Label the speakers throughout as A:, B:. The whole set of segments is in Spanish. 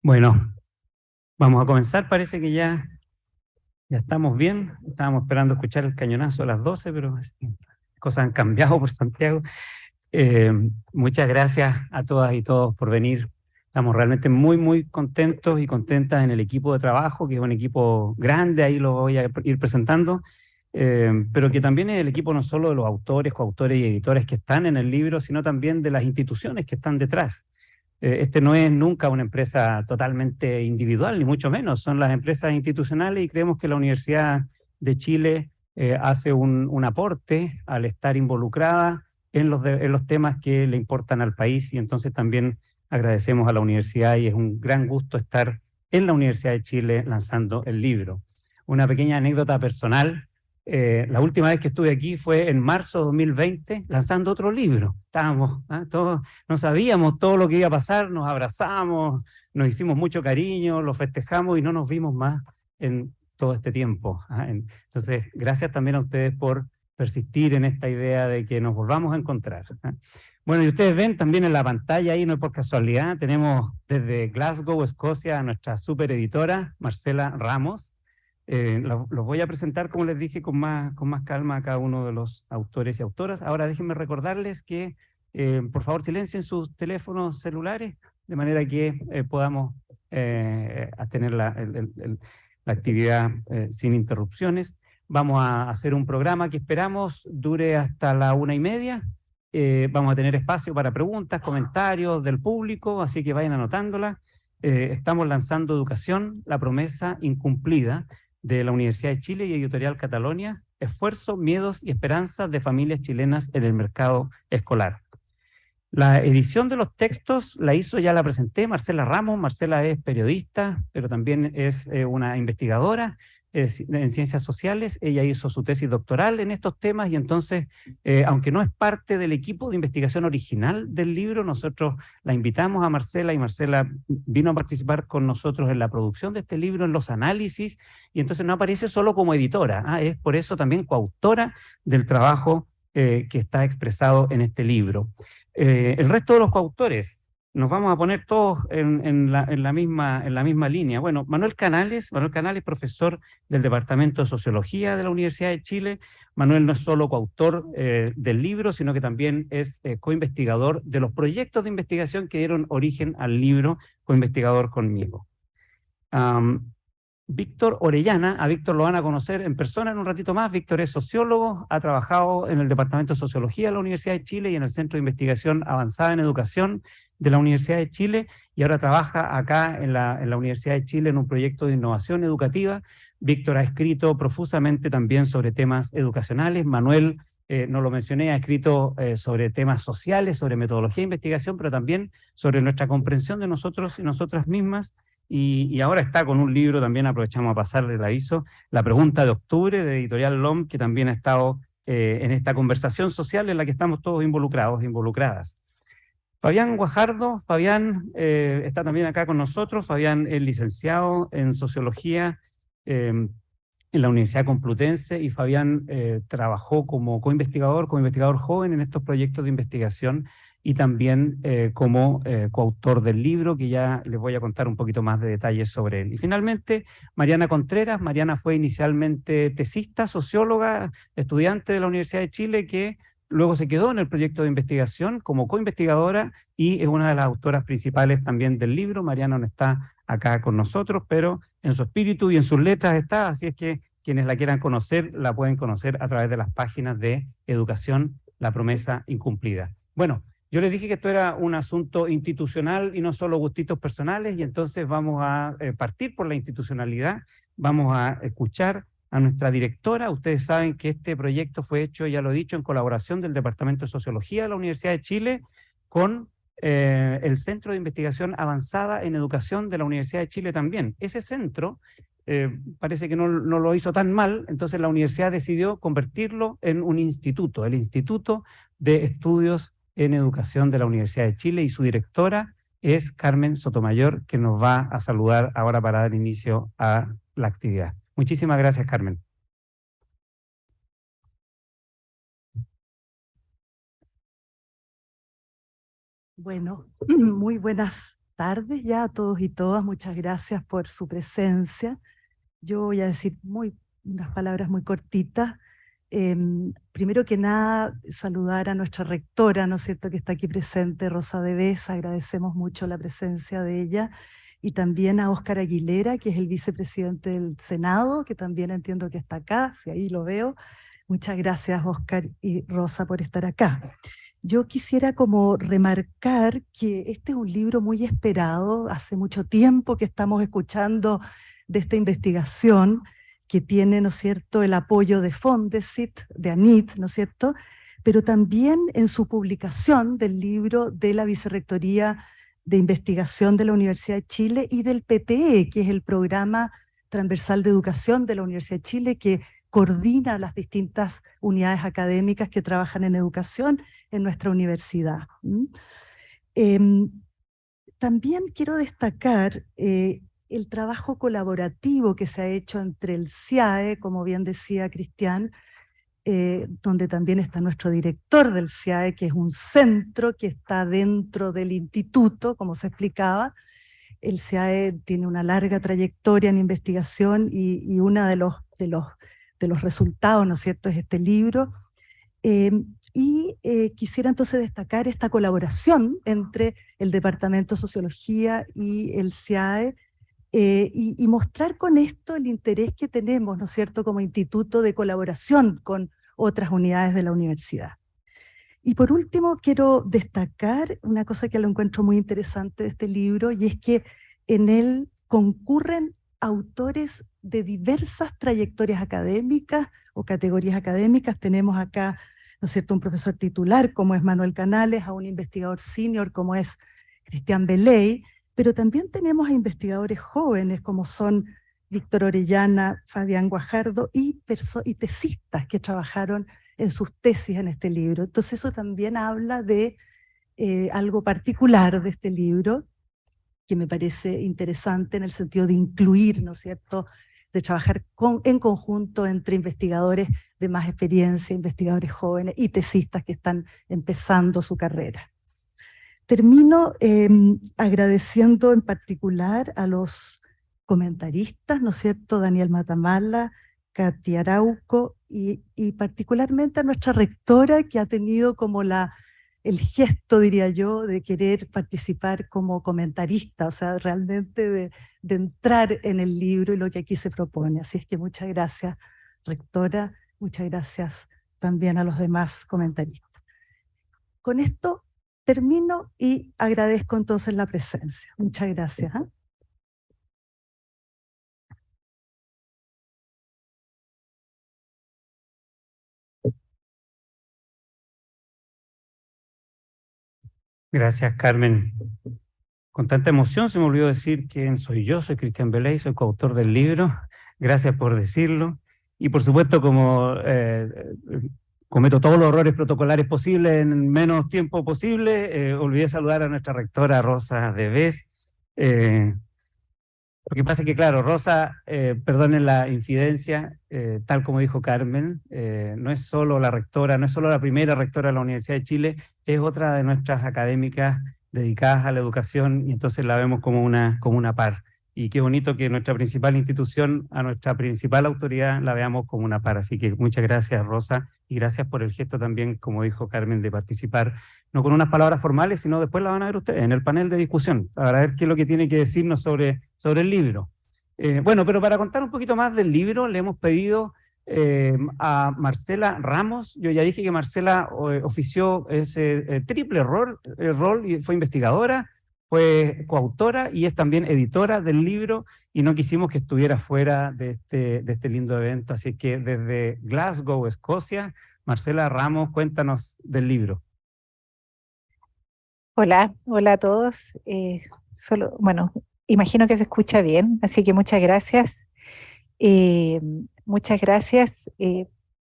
A: Bueno, vamos a comenzar. Parece que ya estamos bien. Estábamos esperando escuchar el cañonazo a las 12, pero cosas han cambiado por Santiago. Eh, Muchas gracias a todas y todos por venir. Estamos realmente muy contentos y contentas en el equipo de trabajo, que es un equipo grande, ahí lo voy a ir presentando, pero que también es el equipo no solo de los autores, coautores y editores que están en el libro, sino también de las instituciones que están detrás. Este no es nunca una empresa totalmente individual, ni mucho menos, son las empresas institucionales y creemos que la Universidad de Chile hace un aporte al estar involucrada en los temas que le importan al país, y entonces también agradecemos a la universidad y es un gran gusto estar en la Universidad de Chile lanzando el libro. Una pequeña anécdota personal. La última vez que estuve aquí fue en marzo de 2020 lanzando otro libro. Estábamos todos, no sabíamos todo lo que iba a pasar, nos abrazamos, nos hicimos mucho cariño, lo festejamos y no nos vimos más en todo este tiempo. Entonces, gracias también a ustedes por persistir en esta idea de que nos volvamos a encontrar. Bueno, y ustedes ven también en la pantalla, ahí no es por casualidad, tenemos desde Glasgow, Escocia, a nuestra super editora, Marcela Ramos. Los voy a presentar, como les dije, con más calma a cada uno de los autores y autoras. Ahora déjenme recordarles que, por favor, silencien sus teléfonos celulares, de manera que podamos tener la actividad sin interrupciones. Vamos a hacer un programa que esperamos dure hasta la 1:30. Vamos a tener espacio para preguntas, comentarios del público, así que vayan anotándolas. Estamos lanzando Educación, la promesa incumplida, de la Universidad de Chile y Editorial Catalonia, Esfuerzo, Miedos y Esperanzas de Familias Chilenas en el Mercado Escolar. La edición de los textos ya la presenté, Marcela Ramos. Marcela es periodista, pero también es una investigadora en ciencias sociales. Ella hizo su tesis doctoral en estos temas y entonces, aunque no es parte del equipo de investigación original del libro, nosotros la invitamos a Marcela y Marcela vino a participar con nosotros en la producción de este libro, en los análisis, y entonces no aparece solo como editora, es por eso también coautora del trabajo que está expresado en este libro. El resto de los coautores, nos vamos a poner todos en la misma línea. Bueno, Manuel Canales, profesor del Departamento de Sociología de la Universidad de Chile. Manuel no es solo coautor del libro, sino que también es coinvestigador de los proyectos de investigación que dieron origen al libro, coinvestigador conmigo. Víctor Orellana, a Víctor lo van a conocer en persona en un ratito más. Víctor es sociólogo, ha trabajado en el Departamento de Sociología de la Universidad de Chile y en el Centro de Investigación Avanzada en Educación de la Universidad de Chile, y ahora trabaja acá en la Universidad de Chile en un proyecto de innovación educativa. Víctor ha escrito profusamente también sobre temas educacionales. Manuel, no lo mencioné, ha escrito sobre temas sociales, sobre metodología de investigación, pero también sobre nuestra comprensión de nosotros y nosotras mismas. Y ahora está con un libro, también aprovechamos a pasarle el aviso, La Pregunta de Octubre, de Editorial LOM, que también ha estado en esta conversación social en la que estamos todos involucrados, involucradas. Fabián Guajardo, Fabián está también acá con nosotros. Fabián es licenciado en Sociología en la Universidad Complutense, y Fabián trabajó como coinvestigador joven en estos proyectos de investigación, y también como coautor del libro, que ya les voy a contar un poquito más de detalles sobre él. Y finalmente, Mariana Contreras. Mariana fue inicialmente tesista, socióloga, estudiante de la Universidad de Chile, que luego se quedó en el proyecto de investigación como coinvestigadora y es una de las autoras principales también del libro. Mariana no está acá con nosotros, pero en su espíritu y en sus letras está, así es que quienes la quieran conocer, la pueden conocer a través de las páginas de Educación, la promesa incumplida. Bueno, yo les dije que esto era un asunto institucional y no solo gustitos personales, y entonces vamos a partir por la institucionalidad. Vamos a escuchar a nuestra directora. Ustedes saben que este proyecto fue hecho, ya lo he dicho, en colaboración del Departamento de Sociología de la Universidad de Chile con el Centro de Investigación Avanzada en Educación de la Universidad de Chile también. Ese centro parece que no lo hizo tan mal, entonces la universidad decidió convertirlo en un instituto, el Instituto de Estudios en Educación de la Universidad de Chile, y su directora es Carmen Sotomayor, que nos va a saludar ahora para dar inicio a la actividad. Muchísimas gracias, Carmen.
B: Bueno, muy buenas tardes ya a todos y todas. Muchas gracias por su presencia. Yo voy a decir unas palabras muy cortitas. Primero que nada, saludar a nuestra rectora, ¿no es cierto?, que está aquí presente, Rosa Devesa. Agradecemos mucho la presencia de ella. Y también a Óscar Aguilera, que es el vicepresidente del Senado, que también entiendo que está acá, si ahí lo veo. Muchas gracias, Óscar y Rosa, por estar acá. Yo quisiera como remarcar que este es un libro muy esperado, hace mucho tiempo que estamos escuchando de esta investigación que tiene, ¿no es cierto?, el apoyo de Fondesit, de ANIT, ¿no es cierto?, pero también en su publicación del libro de la Vicerrectoría de Investigación de la Universidad de Chile y del PTE, que es el Programa Transversal de Educación de la Universidad de Chile, que coordina las distintas unidades académicas que trabajan en educación en nuestra universidad. También quiero destacar el trabajo colaborativo que se ha hecho entre el CIAE, como bien decía Cristian, donde también está nuestro director del CIAE, que es un centro que está dentro del instituto, como se explicaba. El CIAE tiene una larga trayectoria en investigación y uno de los resultados, ¿no es cierto?, es este libro. Quisiera entonces destacar esta colaboración entre el Departamento de Sociología y el CIAE, y mostrar con esto el interés que tenemos, ¿no es cierto?, como instituto de colaboración con otras unidades de la universidad. Y por último, quiero destacar una cosa que lo encuentro muy interesante de este libro, y es que en él concurren autores de diversas trayectorias académicas o categorías académicas. Tenemos acá, ¿no es cierto?, un profesor titular como es Manuel Canales, a un investigador senior como es Cristian Beley, pero también tenemos a investigadores jóvenes como son Víctor Orellana, Fabián Guajardo y tesistas que trabajaron en sus tesis en este libro. Entonces eso también habla de algo particular de este libro, que me parece interesante en el sentido de incluir, ¿no es cierto?, de trabajar en conjunto entre investigadores de más experiencia, investigadores jóvenes y tesistas que están empezando su carrera. Termino agradeciendo en particular a los comentaristas, ¿no es cierto?, Daniel Matamala, Katia Arauco y particularmente a nuestra rectora, que ha tenido como el gesto, diría yo, de querer participar como comentarista, o sea, realmente de entrar en el libro y lo que aquí se propone. Así es que muchas gracias, rectora, muchas gracias también a los demás comentaristas. Con esto termino y agradezco entonces la presencia. Muchas gracias.
A: Gracias, Carmen. Con tanta emoción se me olvidó decir quién soy yo. Soy Cristian Beley, soy coautor del libro. Gracias por decirlo. Y por supuesto, como cometo todos los errores protocolares posibles en menos tiempo posible, olvidé saludar a nuestra rectora Rosa Devesa. Lo que pasa es que, claro, Rosa, perdonen la infidencia, tal como dijo Carmen, no es solo la rectora, no es solo la primera rectora de la Universidad de Chile, es otra de nuestras académicas dedicadas a la educación, y entonces la vemos como una par. Y qué bonito que nuestra principal institución, a nuestra principal autoridad, la veamos como una par. Así que muchas gracias, Rosa, y gracias por el gesto también, como dijo Carmen, de participar, no con unas palabras formales, sino después la van a ver ustedes en el panel de discusión, para ver qué es lo que tiene que decirnos sobre el libro. Bueno, pero para contar un poquito más del libro, le hemos pedido a Marcela Ramos. Yo ya dije que Marcela ofició ese triple rol y fue investigadora, fue coautora y es también editora del libro, y no quisimos que estuviera fuera de este lindo evento. Así que desde Glasgow, Escocia, Marcela Ramos, cuéntanos del libro.
C: Hola, hola a todos. Bueno, imagino que se escucha bien, así que muchas gracias. Eh, Muchas gracias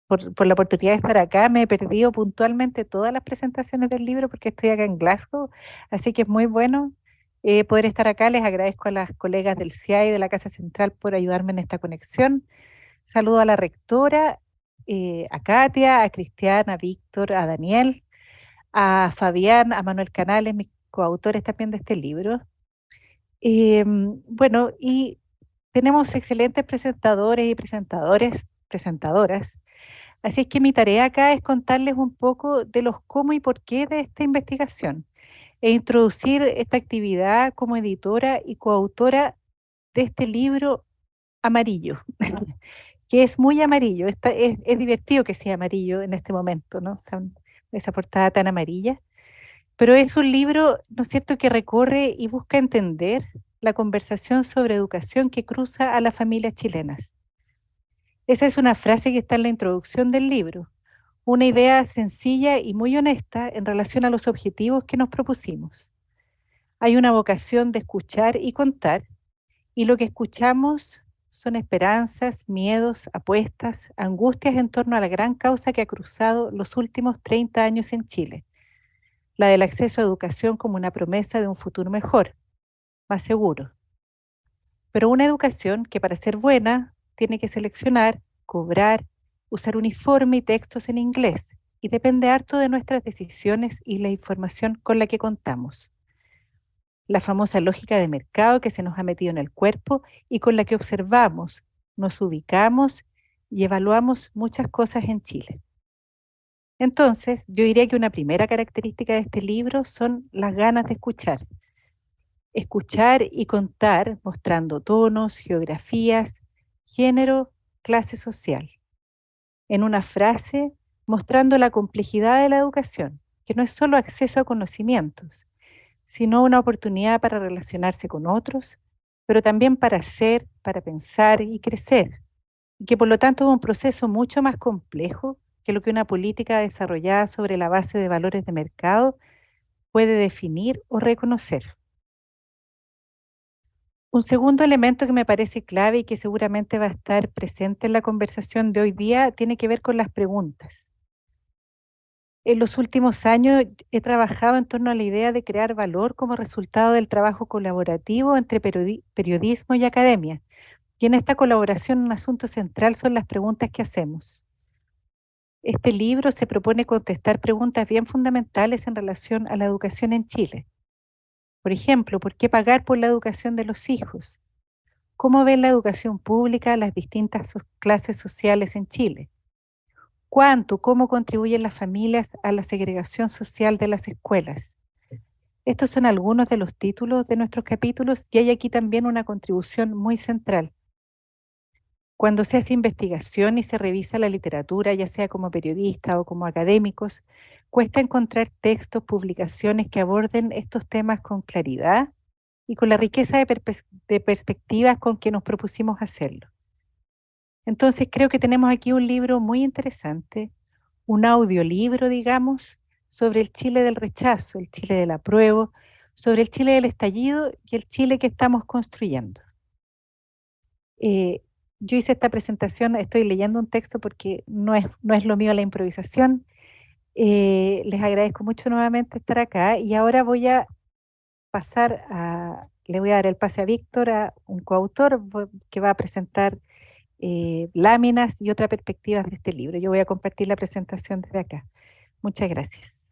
C: por la oportunidad de estar acá. Me he perdido puntualmente todas las presentaciones del libro porque estoy acá en Glasgow, así que es muy bueno poder estar acá. Les agradezco a las colegas del CIAE y de la Casa Central por ayudarme en esta conexión. Saludo a la rectora, a Katia, a Cristian, a Víctor, a Daniel, a Fabián, a Manuel Canales, mis coautores también de este libro. Bueno, y tenemos excelentes presentadores y presentadoras. Así es que mi tarea acá es contarles un poco de los cómo y por qué de esta investigación e introducir esta actividad como editora y coautora de este libro amarillo, que es muy amarillo. Es divertido que sea amarillo en este momento, ¿no? Esa portada tan amarilla. Pero es un libro, ¿no es cierto?, que recorre y busca entender la conversación sobre educación que cruza a las familias chilenas. Esa es una frase que está en la introducción del libro, una idea sencilla y muy honesta en relación a los objetivos que nos propusimos. Hay una vocación de escuchar y contar, y lo que escuchamos son esperanzas, miedos, apuestas, angustias en torno a la gran causa que ha cruzado los últimos 30 años en Chile, la del acceso a educación como una promesa de un futuro mejor, más seguro. Pero una educación que para ser buena tiene que seleccionar, cobrar, usar uniforme y textos en inglés, y depende harto de nuestras decisiones y la información con la que contamos. La famosa lógica de mercado que se nos ha metido en el cuerpo y con la que observamos, nos ubicamos y evaluamos muchas cosas en Chile. Entonces, yo diría que una primera característica de este libro son las ganas de escuchar. Escuchar y contar mostrando tonos, geografías, género, clase social. En una frase, mostrando la complejidad de la educación, que no es solo acceso a conocimientos, sino una oportunidad para relacionarse con otros, pero también para ser, para pensar y crecer, y que por lo tanto es un proceso mucho más complejo que lo que una política desarrollada sobre la base de valores de mercado puede definir o reconocer. Un segundo elemento que me parece clave y que seguramente va a estar presente en la conversación de hoy día tiene que ver con las preguntas. En los últimos años he trabajado en torno a la idea de crear valor como resultado del trabajo colaborativo entre periodismo y academia. Y en esta colaboración un asunto central son las preguntas que hacemos. Este libro se propone contestar preguntas bien fundamentales en relación a la educación en Chile. Por ejemplo, ¿por qué pagar por la educación de los hijos? ¿Cómo ven la educación pública a las distintas clases sociales en Chile? ¿Cuánto, cómo contribuyen las familias a la segregación social de las escuelas? Estos son algunos de los títulos de nuestros capítulos y hay aquí también una contribución muy central. Cuando se hace investigación y se revisa la literatura, ya sea como periodista o como académicos, cuesta encontrar textos, publicaciones que aborden estos temas con claridad y con la riqueza de perspectivas con que nos propusimos hacerlo. Entonces creo que tenemos aquí un libro muy interesante, un audiolibro, digamos, sobre el Chile del rechazo, el Chile del apruebo, sobre el Chile del estallido y el Chile que estamos construyendo. Yo hice esta presentación, estoy leyendo un texto porque no es lo mío la improvisación. Les agradezco mucho nuevamente estar acá y ahora voy a le voy a dar el pase a Víctor, a un coautor que va a presentar láminas y otras perspectivas de este libro. Yo voy a compartir la presentación desde acá. Muchas gracias.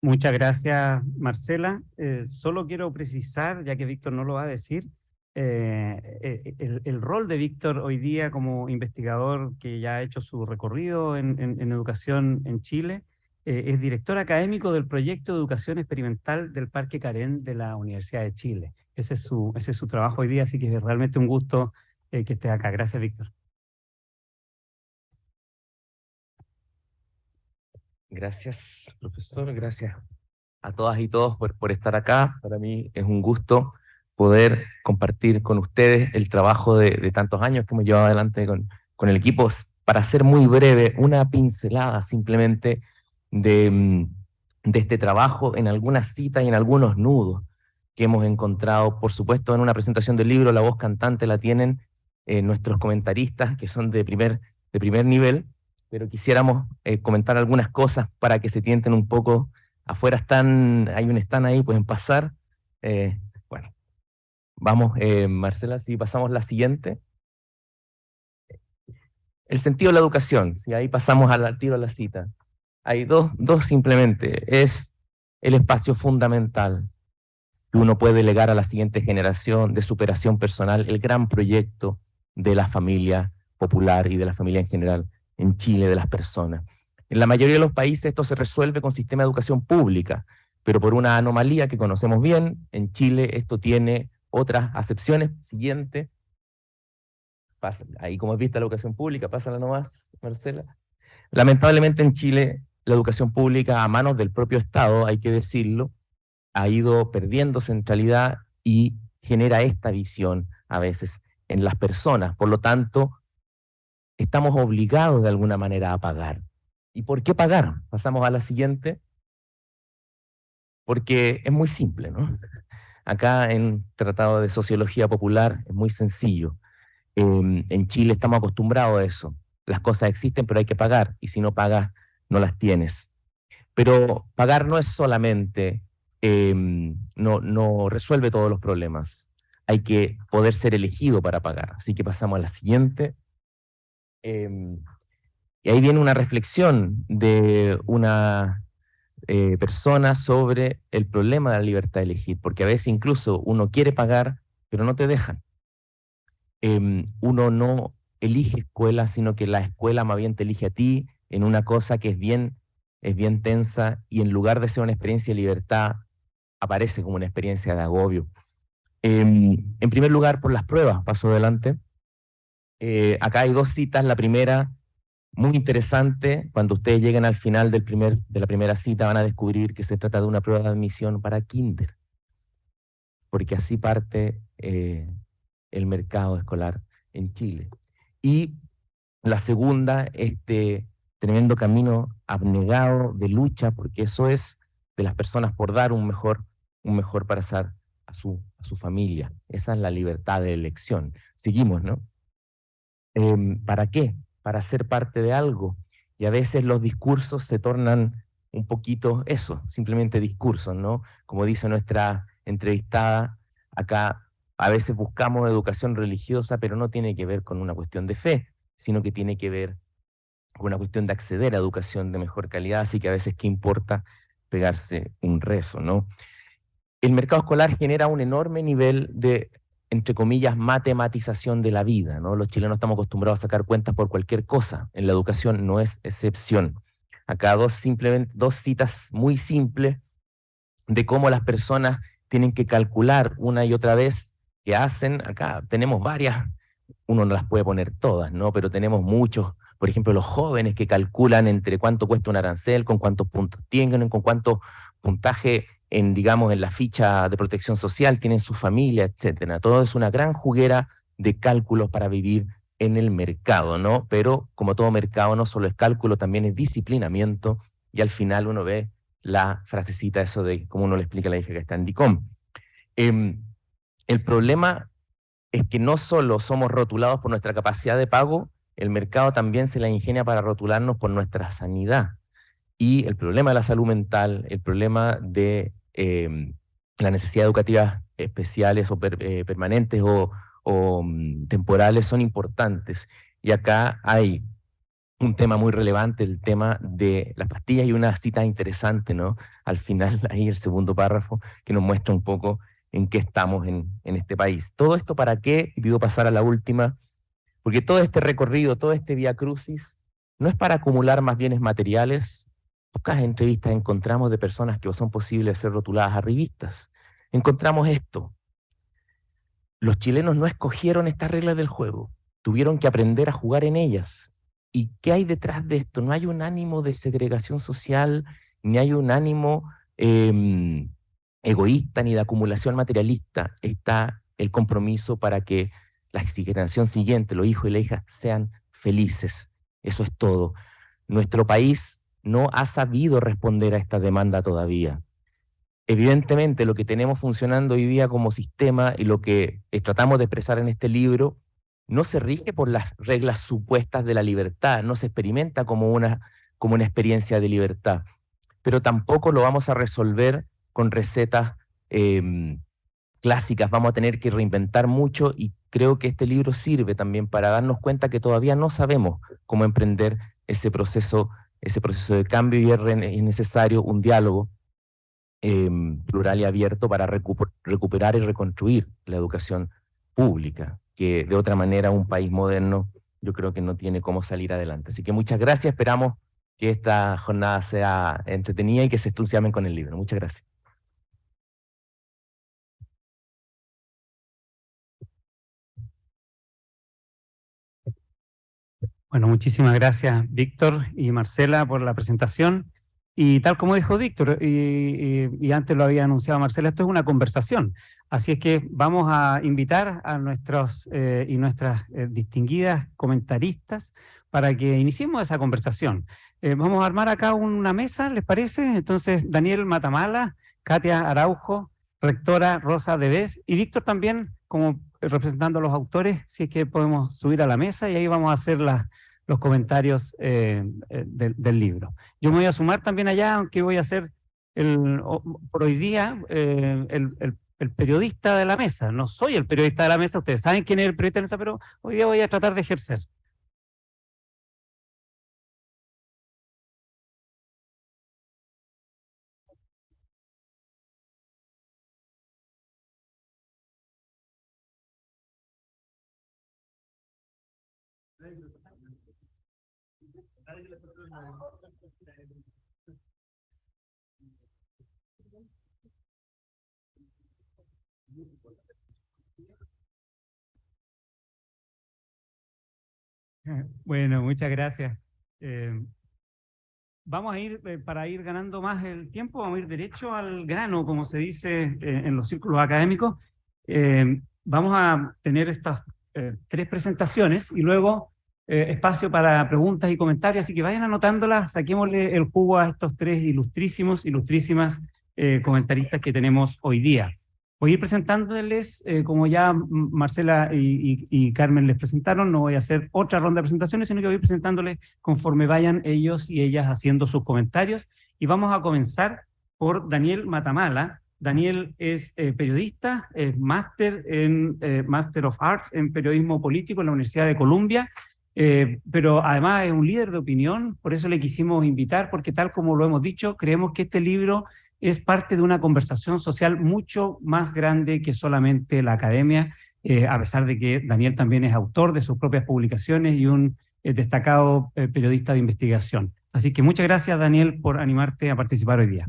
A: Muchas gracias, Marcela. Solo quiero precisar, ya que Víctor no lo va a decir, el rol de Víctor hoy día como investigador que ya ha hecho su recorrido en educación en Chile. Es director académico del proyecto de educación experimental del Parque Carén de la Universidad de Chile. Ese es su trabajo hoy día, así que es realmente un gusto que estés acá. Gracias, Víctor.
D: Gracias, profesor. Gracias a todas y todos por estar acá. Para mí es un gusto poder compartir con ustedes el trabajo de tantos años que hemos llevado adelante con el equipo. Para ser muy breve, una pincelada simplemente de este trabajo en algunas citas y en algunos nudos que hemos encontrado. Por supuesto, en una presentación del libro, la voz cantante la tienen nuestros comentaristas, que son de primer nivel, pero quisiéramos comentar algunas cosas para que se tienten un poco. Afuera hay un stand ahí, pueden pasar. Bueno, vamos, Marcela, si pasamos la siguiente. El sentido de la educación, si ahí pasamos al tiro a la cita. Hay dos simplemente. Es el espacio fundamental que uno puede legar a la siguiente generación de superación personal, el gran proyecto de la familia popular y de la familia en general en Chile, de las personas. En la mayoría de los países esto se resuelve con sistema de educación pública, pero por una anomalía que conocemos bien, en Chile esto tiene otras acepciones. Siguiente. Ahí como viste la educación pública, pásala nomás, Marcela. Lamentablemente en Chile la educación pública a manos del propio Estado, hay que decirlo, ha ido perdiendo centralidad y genera esta visión a veces en las personas. Por lo tanto, estamos obligados de alguna manera a pagar. ¿Y por qué pagar? Pasamos a la siguiente. Porque es muy simple, ¿no? Acá en Tratado de Sociología Popular es muy sencillo. En Chile estamos acostumbrados a eso. Las cosas existen, pero hay que pagar, y si no pagas, no las tienes. Pero pagar no es solamente, no resuelve todos los problemas. Hay que poder ser elegido para pagar. Así que pasamos a la siguiente. Y ahí viene una reflexión de una persona sobre el problema de la libertad de elegir, porque a veces incluso uno quiere pagar, pero no te dejan. Uno no elige escuela, sino que la escuela más bien te elige a ti en una cosa que es bien tensa, y en lugar de ser una experiencia de libertad, aparece como una experiencia de agobio. En primer lugar, por las pruebas, paso adelante. Acá hay dos citas. La primera, muy interesante, cuando ustedes lleguen al final de la primera cita van a descubrir que se trata de una prueba de admisión para kinder, porque así parte el mercado escolar en Chile. Y la segunda, este tremendo camino abnegado de lucha, porque eso es de las personas por dar un mejor pasar a su familia. Esa es la libertad de elección. Seguimos, ¿no? ¿Para qué? Para ser parte de algo. Y a veces los discursos se tornan un poquito eso, simplemente discursos, ¿no? Como dice nuestra entrevistada acá, a veces buscamos educación religiosa, pero no tiene que ver con una cuestión de fe, sino que tiene que ver con una cuestión de acceder a educación de mejor calidad, así que a veces qué importa pegarse un rezo, ¿no? El mercado escolar genera un enorme nivel de, entre comillas, matematización de la vida, ¿no? Los chilenos estamos acostumbrados a sacar cuentas por cualquier cosa. En la educación no es excepción. Acá dos citas muy simples de cómo las personas tienen que calcular una y otra vez qué hacen. Acá tenemos varias, uno no las puede poner todas, ¿no? Pero tenemos muchos, por ejemplo, los jóvenes que calculan entre cuánto cuesta un arancel, con cuántos puntos tienen, con cuánto puntaje digamos, en la ficha de protección social, tienen su familia, etcétera. Todo es una gran juguera de cálculos para vivir en el mercado, ¿no? Pero como todo mercado, no solo es cálculo, también es disciplinamiento, y al final uno ve la frasecita eso de cómo uno le explica a la hija que está en DICOM. El problema es que no solo somos rotulados por nuestra capacidad de pago, el mercado también se la ingenia para rotularnos por nuestra sanidad. Y el problema de la salud mental, el problema de la necesidad educativas especiales o permanentes o temporales son importantes. Y acá hay un tema muy relevante, el tema de las pastillas, y una cita interesante, ¿no? Al final, ahí el segundo párrafo, que nos muestra un poco en qué estamos en este país. ¿Todo esto para qué? Y pido pasar a la última, porque todo este recorrido, todo este vía crucis, no es para acumular más bienes materiales. Pocas entrevistas encontramos de personas que son posibles de ser rotuladas arribistas. Encontramos esto. Los chilenos no escogieron estas reglas del juego, tuvieron que aprender a jugar en ellas. ¿Y qué hay detrás de esto? No hay un ánimo de segregación social, ni hay un ánimo egoísta, ni de acumulación materialista. Está el compromiso para que la generación siguiente, los hijos y las hijas, sean felices. Eso es todo. Nuestro país no ha sabido responder a esta demanda todavía. Evidentemente, lo que tenemos funcionando hoy día como sistema y lo que tratamos de expresar en este libro no se rige por las reglas supuestas de la libertad, no se experimenta como una experiencia de libertad, pero tampoco lo vamos a resolver con recetas clásicas. Vamos a tener que reinventar mucho, y creo que este libro sirve también para darnos cuenta que todavía no sabemos cómo emprender ese proceso ese proceso de cambio y es necesario un diálogo plural y abierto para recuperar y reconstruir la educación pública, que de otra manera un país moderno yo creo que no tiene cómo salir adelante. Así que muchas gracias, esperamos que esta jornada sea entretenida y que se entusiasmen con el libro. Muchas gracias.
A: Bueno, muchísimas gracias, Víctor y Marcela, por la presentación. Y tal como dijo Víctor, y antes lo había anunciado Marcela, esto es una conversación. Así es que vamos a invitar a nuestros y nuestras distinguidas comentaristas para que iniciemos esa conversación. Vamos a armar acá una mesa, ¿les parece? Entonces, Daniel Matamala, Katia Araujo, rectora Rosa Debes, y Víctor también, como representando a los autores, si es que podemos subir a la mesa y ahí vamos a hacer los comentarios del libro. Yo me voy a sumar también allá, aunque voy a ser por hoy día el periodista de la mesa. No soy el periodista de la mesa, ustedes saben quién es el periodista de la mesa, pero hoy día voy a tratar de ejercer. Bueno, muchas gracias. Vamos a ir, para ir ganando más el tiempo, vamos a ir derecho al grano, como se dice en los círculos académicos. Vamos a tener estas 3 presentaciones y luego espacio para preguntas y comentarios, así que vayan anotándolas, saquémosle el jugo a estos 3 ilustrísimas comentaristas que tenemos hoy día. Voy a ir presentándoles, como ya Marcela y Carmen les presentaron, no voy a hacer otra ronda de presentaciones, sino que voy a ir presentándoles conforme vayan ellos y ellas haciendo sus comentarios. Y vamos a comenzar por Daniel Matamala. Daniel es periodista, es Master of Arts en Periodismo Político en la Universidad de Columbia, pero además es un líder de opinión, por eso le quisimos invitar, porque tal como lo hemos dicho, creemos que este libro es parte de una conversación social mucho más grande que solamente la academia, a pesar de que Daniel también es autor de sus propias publicaciones y un destacado periodista de investigación. Así que muchas gracias, Daniel, por animarte a participar hoy día.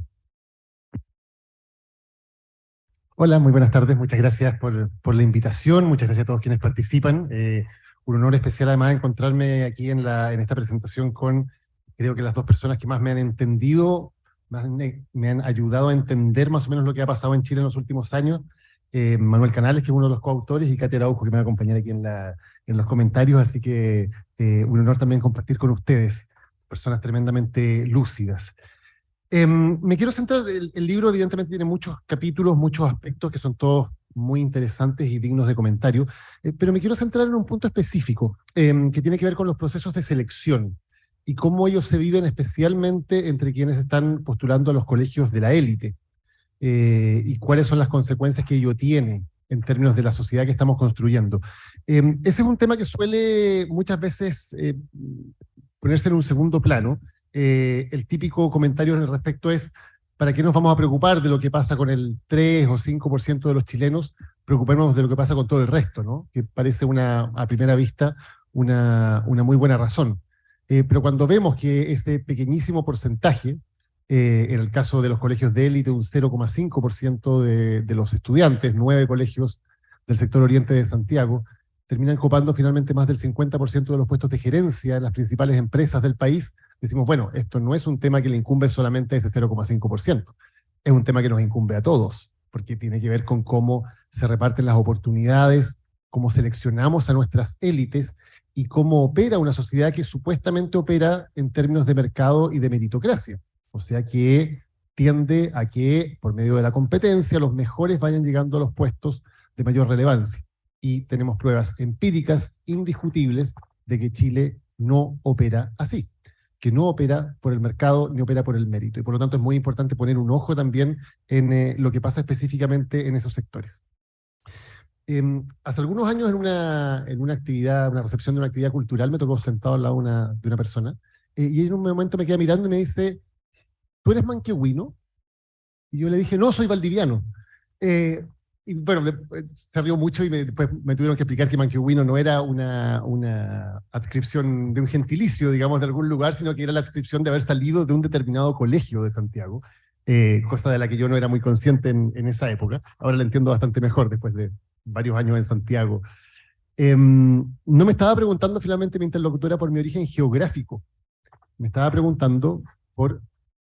E: Hola, muy buenas tardes. Muchas gracias por la invitación. Muchas gracias a todos quienes participan. Un honor especial además encontrarme aquí en esta presentación con, creo que las 2 personas que más me han entendido, me han ayudado a entender más o menos lo que ha pasado en Chile en los últimos años. Manuel Canales, que es uno de los coautores, y Katia Araujo, que me va a acompañar aquí en los comentarios. Así que un honor también compartir con ustedes, personas tremendamente lúcidas. Me quiero centrar, el libro evidentemente tiene muchos capítulos, muchos aspectos que son todos muy interesantes y dignos de comentario, pero me quiero centrar en un punto específico que tiene que ver con los procesos de selección y cómo ellos se viven especialmente entre quienes están postulando a los colegios de la élite, y cuáles son las consecuencias que ello tiene en términos de la sociedad que estamos construyendo. Ese es un tema que suele muchas veces ponerse en un segundo plano. El típico comentario al respecto es: ¿para qué nos vamos a preocupar de lo que pasa con el 3 o 5% de los chilenos? Preocupémonos de lo que pasa con todo el resto, ¿no? Que parece a primera vista una muy buena razón. Pero cuando vemos que ese pequeñísimo porcentaje, en el caso de los colegios de élite, un 0,5% de los estudiantes, 9 colegios del sector oriente de Santiago, terminan copando finalmente más del 50% de los puestos de gerencia en las principales empresas del país, decimos, bueno, esto no es un tema que le incumbe solamente a ese 0,5%, es un tema que nos incumbe a todos, porque tiene que ver con cómo se reparten las oportunidades, cómo seleccionamos a nuestras élites y cómo opera una sociedad que supuestamente opera en términos de mercado y de meritocracia. O sea que tiende a que, por medio de la competencia, los mejores vayan llegando a los puestos de mayor relevancia. Y tenemos pruebas empíricas indiscutibles de que Chile no opera así, que no opera por el mercado ni opera por el mérito. Y por lo tanto es muy importante poner un ojo también en lo que pasa específicamente en esos sectores. Hace algunos años en una actividad, una recepción de una actividad cultural, me tocó sentado al lado de una persona y en un momento me queda mirando y me dice, ¿tú eres manquehue? Y yo le dije, no, soy valdiviano. Y bueno, se rió mucho y después me tuvieron que explicar que manquehue no era una adscripción de un gentilicio, digamos, de algún lugar, sino que era la adscripción de haber salido de un determinado colegio de Santiago, cosa de la que yo no era muy consciente en esa época. Ahora la entiendo bastante mejor después de varios años en Santiago. No me estaba preguntando finalmente mi interlocutora por mi origen geográfico, me estaba preguntando por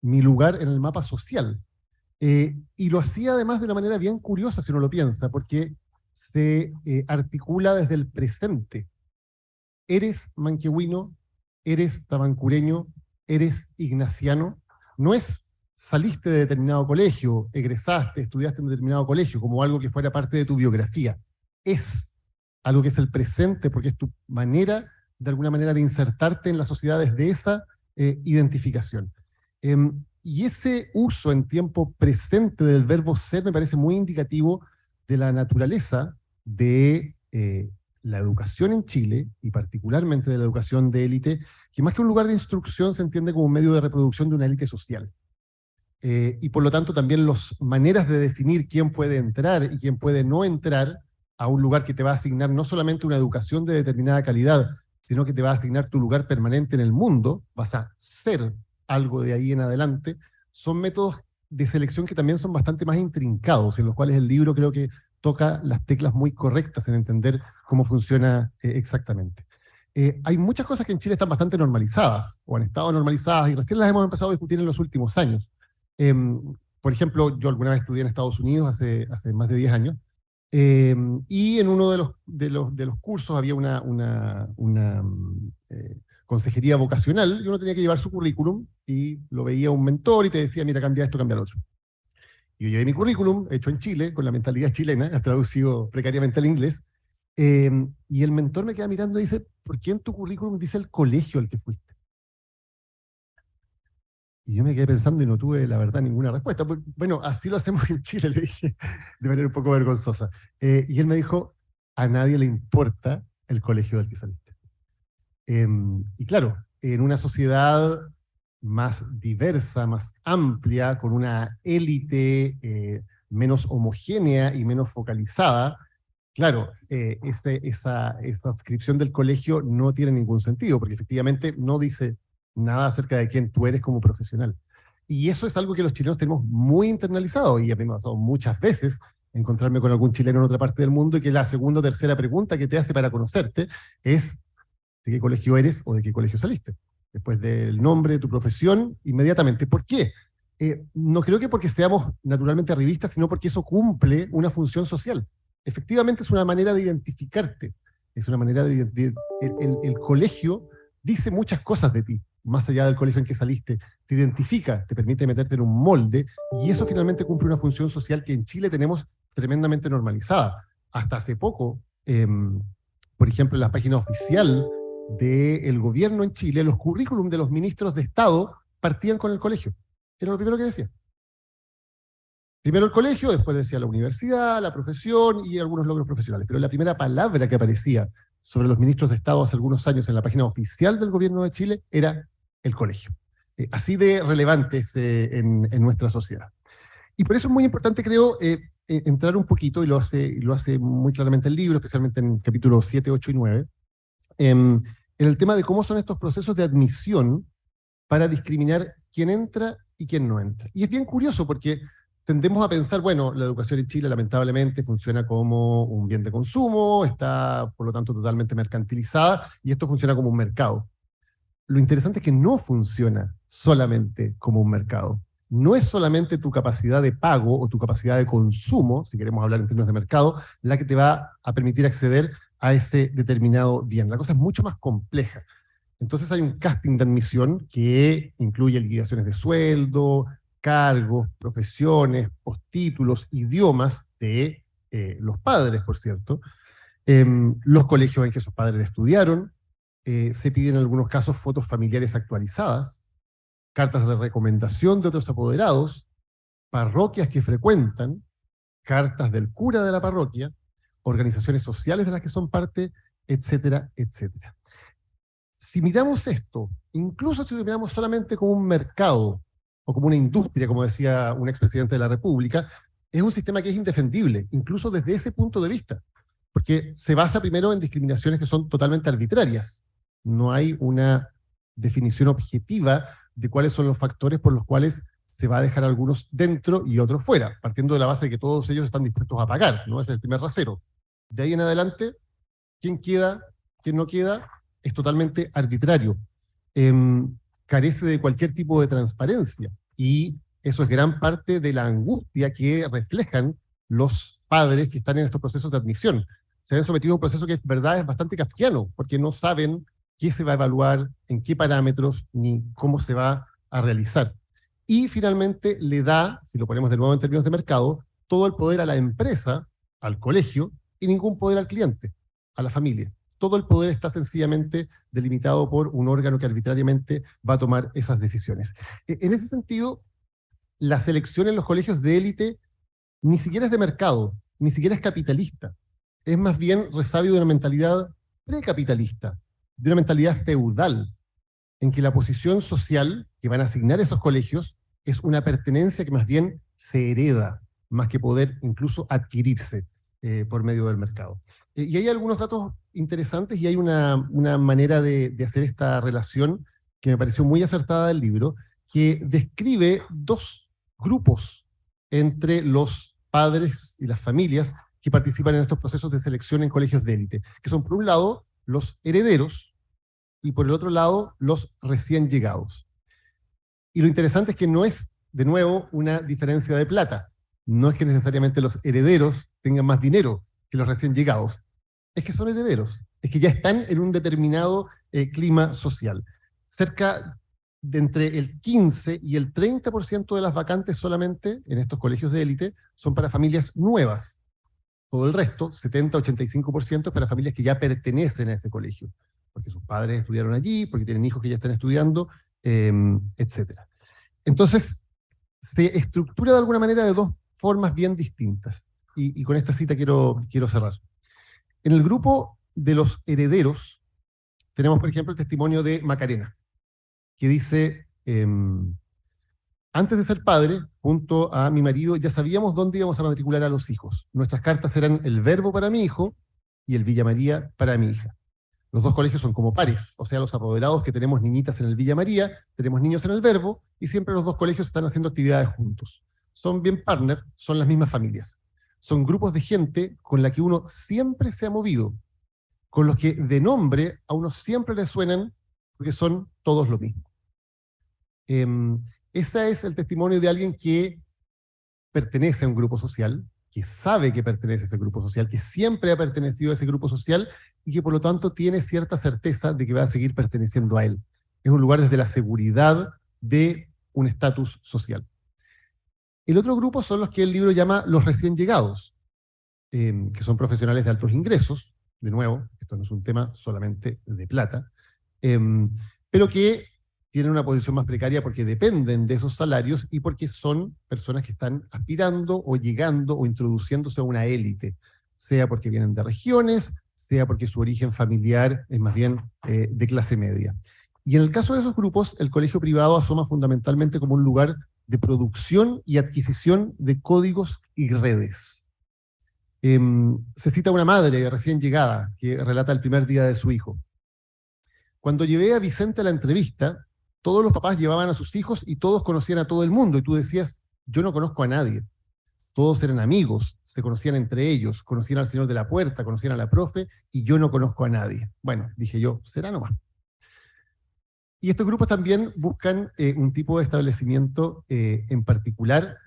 E: mi lugar en el mapa social. Y lo hacía además de una manera bien curiosa, si uno lo piensa, porque se articula desde el presente. Eres manquehuino, eres tabancureño, eres ignaciano. No es saliste de determinado colegio, egresaste, estudiaste en determinado colegio, como algo que fuera parte de tu biografía. Es algo que es el presente, porque es tu manera, de alguna manera, de insertarte en la sociedad desde esa identificación. Y ese uso en tiempo presente del verbo ser me parece muy indicativo de la naturaleza de la educación en Chile, y particularmente de la educación de élite, que más que un lugar de instrucción se entiende como un medio de reproducción de una élite social. Y por lo tanto también las maneras de definir quién puede entrar y quién puede no entrar a un lugar que te va a asignar no solamente una educación de determinada calidad, sino que te va a asignar tu lugar permanente en el mundo, vas a ser algo de ahí en adelante, son métodos de selección que también son bastante más intrincados, en los cuales el libro creo que toca las teclas muy correctas en entender cómo funciona exactamente. Hay muchas cosas que en Chile están bastante normalizadas, o han estado normalizadas, y recién las hemos empezado a discutir en los últimos años. Por ejemplo, yo alguna vez estudié en Estados Unidos hace más de 10 años, y en uno de los cursos había una consejería vocacional, y uno tenía que llevar su currículum, y lo veía un mentor y te decía, mira, cambia esto, cambia lo otro. Yo llevé mi currículum, hecho en Chile, con la mentalidad chilena, traducido precariamente al inglés, y el mentor me queda mirando y dice, ¿por qué en tu currículum dice el colegio al que fuiste? Y yo me quedé pensando y no tuve, la verdad, ninguna respuesta. Bueno, así lo hacemos en Chile, le dije, de manera un poco vergonzosa. Y él me dijo, a nadie le importa el colegio del que saliste. Y claro, en una sociedad más diversa, más amplia, con una élite menos homogénea y menos focalizada, claro, esa adscripción del colegio no tiene ningún sentido, porque efectivamente no dice nada acerca de quién tú eres como profesional. Y eso es algo que los chilenos tenemos muy internalizado, y a mí me ha pasado muchas veces encontrarme con algún chileno en otra parte del mundo y que la segunda o tercera pregunta que te hace para conocerte es ¿de qué colegio eres o de qué colegio saliste? Después del nombre, de tu profesión, inmediatamente. ¿Por qué? No creo que porque seamos naturalmente arribistas, sino porque eso cumple una función social. Efectivamente es una manera de identificarte, es una manera el colegio dice muchas cosas de ti, más allá del colegio en que saliste, te identifica, te permite meterte en un molde, y eso finalmente cumple una función social que en Chile tenemos tremendamente normalizada. Hasta hace poco, por ejemplo, en la página oficial del gobierno en Chile, los currículum de los ministros de Estado partían con el colegio. Era lo primero que decía. Primero el colegio, después decía la universidad, la profesión y algunos logros profesionales. Pero la primera palabra que aparecía sobre los ministros de Estado hace algunos años en la página oficial del gobierno de Chile era el colegio. Así de relevantes en nuestra sociedad. Y por eso es muy importante, creo, entrar un poquito, y lo hace muy claramente el libro, especialmente en capítulos 7, 8 y 9, en el tema de cómo son estos procesos de admisión para discriminar quién entra y quién no entra. Y es bien curioso porque tendemos a pensar, bueno, la educación en Chile lamentablemente funciona como un bien de consumo, está por lo tanto totalmente mercantilizada, y esto funciona como un mercado. Lo interesante es que no funciona solamente como un mercado. No es solamente tu capacidad de pago o tu capacidad de consumo, si queremos hablar en términos de mercado, la que te va a permitir acceder a ese determinado bien. La cosa es mucho más compleja. Entonces hay un casting de admisión que incluye liquidaciones de sueldo, cargos, profesiones, postítulos, idiomas de los padres, por cierto, los colegios en que sus padres estudiaron, se piden en algunos casos fotos familiares actualizadas, cartas de recomendación de otros apoderados, parroquias que frecuentan, cartas del cura de la parroquia, organizaciones sociales de las que son parte, etcétera, etcétera. Si miramos esto incluso si lo miramos solamente como un mercado, o como una industria, como decía un expresidente de la República, es un sistema que es indefendible, incluso desde ese punto de vista, porque se basa primero en discriminaciones que son totalmente arbitrarias. No hay una definición objetiva de cuáles son los factores por los cuales se va a dejar a algunos dentro y otros fuera, partiendo de la base de que todos ellos están dispuestos a pagar, ¿no? Ese es el primer rasero. De ahí en adelante, quién queda, quién no queda, es totalmente arbitrario. Carece de cualquier tipo de transparencia, y eso es gran parte de la angustia que reflejan los padres que están en estos procesos de admisión. Se ven sometidos a un proceso que, en verdad, es bastante kafkiano, porque no saben qué se va a evaluar, en qué parámetros, ni cómo se va a realizar. Y finalmente le da, si lo ponemos de nuevo en términos de mercado, todo el poder a la empresa, al colegio, y ningún poder al cliente, a la familia. Todo el poder está sencillamente delimitado por un órgano que arbitrariamente va a tomar esas decisiones. En ese sentido, la selección en los colegios de élite ni siquiera es de mercado, ni siquiera es capitalista. Es más bien resabio de una mentalidad precapitalista, de una mentalidad feudal, en que la posición social que van a asignar esos colegios es una pertenencia que más bien se hereda, más que poder incluso adquirirse por medio del mercado. Y hay algunos datos interesantes, y hay una manera de hacer esta relación que me pareció muy acertada del libro, que describe dos grupos entre los padres y las familias que participan en estos procesos de selección en colegios de élite, que son, por un lado, los herederos, y por el otro lado, los recién llegados. Y lo interesante es que no es, de nuevo, una diferencia de plata. No es que necesariamente los herederos tengan más dinero que los recién llegados. Es que son herederos, es que ya están en un determinado clima social. Cerca de entre el 15 y el 30% de las vacantes solamente en estos colegios de élite son para familias nuevas. Todo el resto, 70-85%, es para familias que ya pertenecen a ese colegio, porque sus padres estudiaron allí, porque tienen hijos que ya están estudiando, etc. Entonces, se estructura de alguna manera de dos formas bien distintas. Y con esta cita quiero cerrar. En el grupo de los herederos, tenemos, por ejemplo, el testimonio de Macarena, que dice, antes de ser padre, junto a mi marido, ya sabíamos dónde íbamos a matricular a los hijos. Nuestras cartas eran el Verbo para mi hijo y el Villa María para mi hija. Los dos colegios son como pares, o sea, los apoderados que tenemos niñitas en el Villa María, tenemos niños en el Verbo, y siempre los dos colegios están haciendo actividades juntos. Son bien partner, son las mismas familias. Son grupos de gente con la que uno siempre se ha movido, con los que de nombre a uno siempre le suenan, porque son todos lo mismo. Ese es el testimonio de alguien que pertenece a un grupo social, que sabe que pertenece a ese grupo social, que siempre ha pertenecido a ese grupo social, y que por lo tanto tiene cierta certeza de que va a seguir perteneciendo a él. Es un lugar desde la seguridad de un estatus social. El otro grupo son los que el libro llama los recién llegados, que son profesionales de altos ingresos. De nuevo, esto no es un tema solamente de plata, pero que tienen una posición más precaria porque dependen de esos salarios y porque son personas que están aspirando o llegando o introduciéndose a una élite, sea porque vienen de regiones, sea porque su origen familiar es más bien de clase media. Y en el caso de esos grupos, el colegio privado asoma fundamentalmente como un lugar de producción y adquisición de códigos y redes. Se cita una madre recién llegada que relata el primer día de su hijo. Cuando llevé a Vicente a la entrevista, todos los papás llevaban a sus hijos y todos conocían a todo el mundo, y tú decías, yo no conozco a nadie. Todos eran amigos, se conocían entre ellos, conocían al señor de la puerta, conocían a la profe, y yo no conozco a nadie. Bueno, dije yo, será nomás. Y estos grupos también buscan un tipo de establecimiento en particular,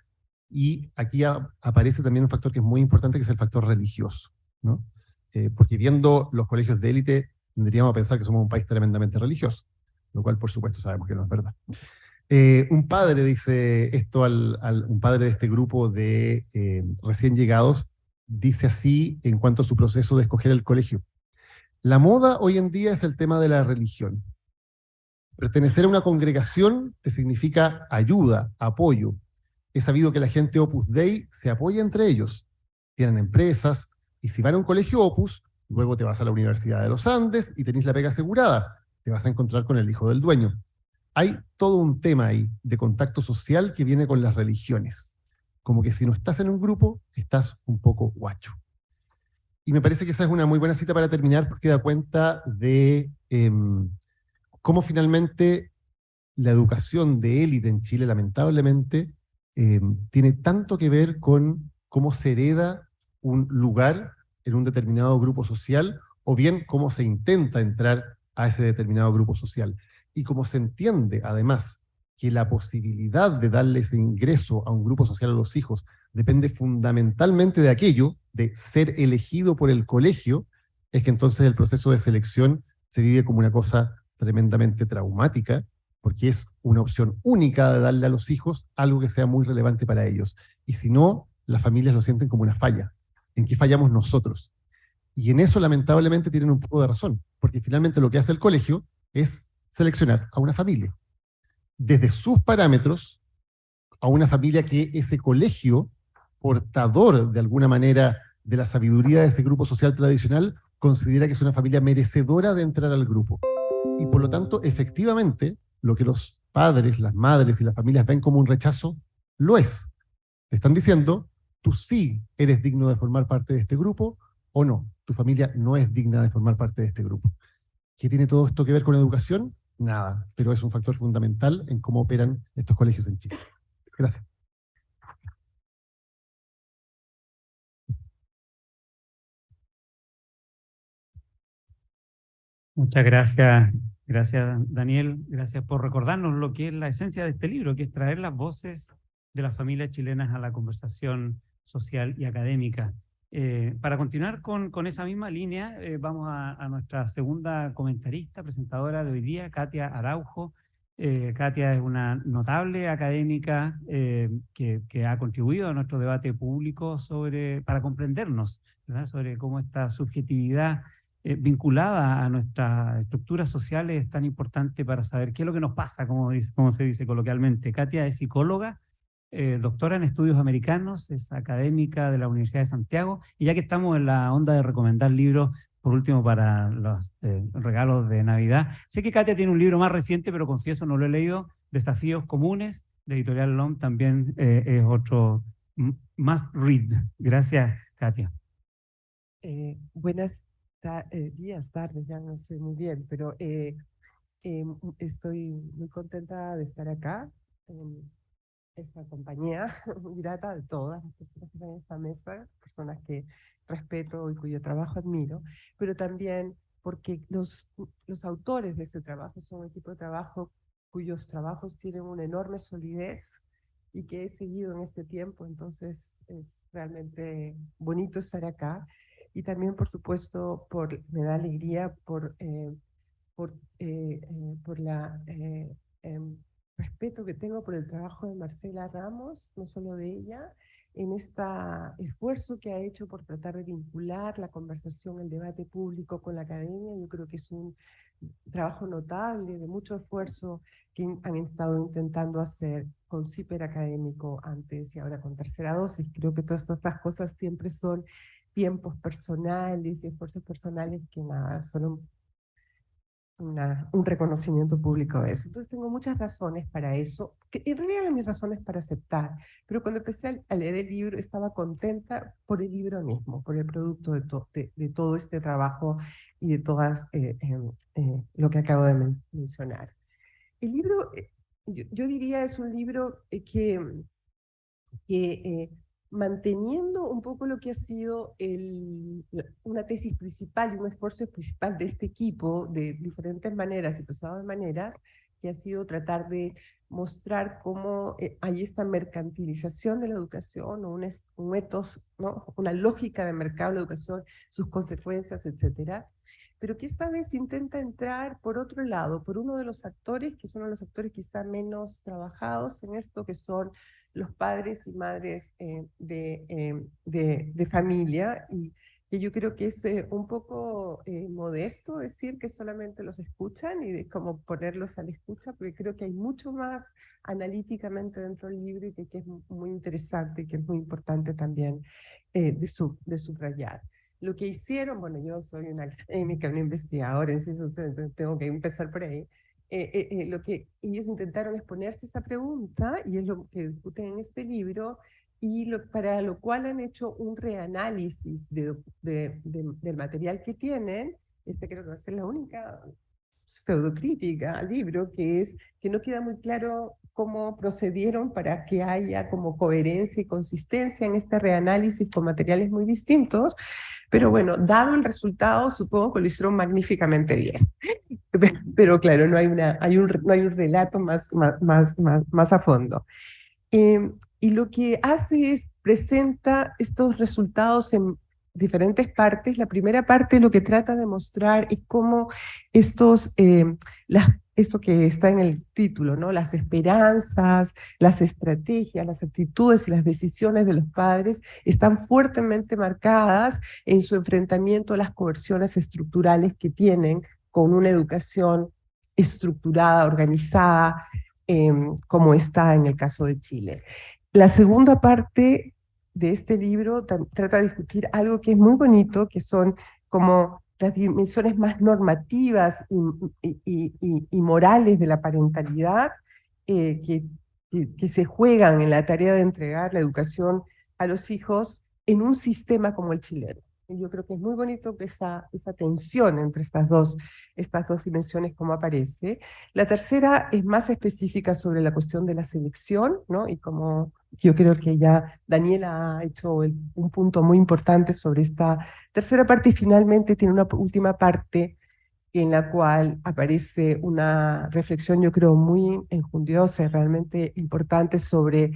E: y aquí aparece también un factor que es muy importante, que es el factor religioso, ¿no? Porque viendo los colegios de élite, tendríamos a pensar que somos un país tremendamente religioso, lo cual por supuesto sabemos que no es verdad. Un padre dice esto, un padre de este grupo de recién llegados, dice así en cuanto a su proceso de escoger el colegio. La moda hoy en día es el tema de la religión. Pertenecer a una congregación te significa ayuda, apoyo. He sabido que la gente Opus Dei se apoya entre ellos. Tienen empresas, y si van a un colegio Opus, luego te vas a la Universidad de los Andes y tenés la pega asegurada. Te vas a encontrar con el hijo del dueño. hay todo un tema ahí de contacto social que viene con las religiones. Como que si no estás en un grupo, estás un poco guacho. Y me parece que esa es una muy buena cita para terminar, porque da cuenta de cómo finalmente la educación de élite en Chile, lamentablemente, tiene tanto que ver con cómo se hereda un lugar en un determinado grupo social, o bien cómo se intenta entrar a ese determinado grupo social. Y cómo se entiende, además, que la posibilidad de darle ese ingreso a un grupo social a los hijos depende fundamentalmente de aquello, de ser elegido por el colegio, es que entonces el proceso de selección se vive como una cosa tremendamente traumática, porque es una opción única de darle a los hijos algo que sea muy relevante para ellos. Y si no, las familias lo sienten como una falla. ¿En qué fallamos nosotros? Y en eso lamentablemente tienen un poco de razón, porque finalmente lo que hace el colegio es seleccionar a una familia. Desde sus parámetros, a una familia que ese colegio, portador de alguna manera de la sabiduría de ese grupo social tradicional, considera que es una familia merecedora de entrar al grupo. Y por lo tanto, efectivamente, lo que los padres, las madres y las familias ven como un rechazo, lo es. Te están diciendo, tú sí eres digno de formar parte de este grupo, o no, tu familia no es digna de formar parte de este grupo. ¿Qué tiene todo esto que ver con educación? Nada, pero es un factor fundamental en cómo operan estos colegios en Chile. Gracias.
A: Muchas gracias, gracias Daniel, gracias por recordarnos lo que es la esencia de este libro, que es traer las voces de las familias chilenas a la conversación social y académica. Para continuar con esa misma línea, vamos a nuestra segunda comentarista, presentadora de hoy día, Katia Araujo. Katia es una notable académica que ha contribuido a nuestro debate público para comprendernos, ¿verdad?, sobre cómo esta subjetividad vinculada a nuestras estructuras sociales es tan importante para saber qué es lo que nos pasa, como se dice coloquialmente. Katia es psicóloga, doctora en estudios americanos, es académica de la Universidad de Santiago, y ya que estamos en la onda de recomendar libros, por último, para los regalos de Navidad, sé que Katia tiene un libro más reciente, pero confieso, no lo he leído, Desafíos Comunes, de Editorial LOM, también es otro must read. Gracias, Katia.
F: Buenas días, tardes, ya no sé muy bien, pero estoy muy contenta de estar acá en esta compañía muy grata de todas las personas que están en esta mesa, personas que respeto y cuyo trabajo admiro, pero también porque los autores de ese trabajo son un equipo de trabajo cuyos trabajos tienen una enorme solidez y que he seguido en este tiempo, entonces es realmente bonito estar acá. Y también, por supuesto, me da alegría por la respeto que tengo por el trabajo de Marcela Ramos, no solo de ella, en este esfuerzo que ha hecho por tratar de vincular la conversación, el debate público con la academia. Yo creo que es un trabajo notable, de mucho esfuerzo, que han estado intentando hacer con CIPER académico antes y ahora con tercera dosis. Creo que todas estas cosas siempre son tiempos personales y esfuerzos personales que nada, son un reconocimiento público de eso. Entonces tengo muchas razones para eso, que en realidad eran mis razones para aceptar, pero cuando empecé a leer el libro estaba contenta por el libro mismo, por el producto de todo este trabajo y de todas lo que acabo de mencionar. El libro, yo diría, es un libro que manteniendo un poco lo que ha sido una tesis principal y un esfuerzo principal de este equipo, de diferentes maneras y pesadas maneras, que ha sido tratar de mostrar cómo hay esta mercantilización de la educación, o un ethos, ¿no?, una lógica de mercado de la educación, sus consecuencias, etcétera, pero que esta vez intenta entrar por otro lado, por uno de los actores, que son los actores quizá menos trabajados en esto, que son los padres y madres de familia, y que yo creo que es un poco modesto decir que solamente los escuchan y de cómo ponerlos a la escucha, porque creo que hay mucho más analíticamente dentro del libro y que es muy interesante y que es muy importante también de subrayar. Lo que hicieron, bueno, yo soy una académica, una investigadora en ciencias sociales, entonces tengo que empezar por ahí. lo que ellos intentaron es ponerse esa pregunta, y es lo que discuten en este libro, y para lo cual han hecho un reanálisis del material que tienen. Creo que va a ser la única pseudocrítica al libro, que es que no queda muy claro cómo procedieron para que haya como coherencia y consistencia en este reanálisis con materiales muy distintos, pero bueno, dado el resultado, supongo que lo hicieron magníficamente bien. Pero claro, no hay un relato más a fondo. Y lo que hace es presenta estos resultados en diferentes partes. La primera parte lo que trata de mostrar es cómo esto que está en el título, ¿no? Las esperanzas, las estrategias, las actitudes y las decisiones de los padres están fuertemente marcadas en su enfrentamiento a las coerciones estructurales que tienen con una educación estructurada, organizada, como está en el caso de Chile. La segunda parte de este libro trata de discutir algo que es muy bonito, que son como las dimensiones más normativas y morales de la parentalidad, que se juegan en la tarea de entregar la educación a los hijos en un sistema como el chileno. Y yo creo que es muy bonito que esa tensión entre estas dos dimensiones como aparece. La tercera es más específica sobre la cuestión de la selección, ¿no? Y como yo creo que ya Daniela ha hecho un punto muy importante sobre esta tercera parte, y finalmente tiene una última parte en la cual aparece una reflexión, yo creo, muy enjundiosa y realmente importante sobre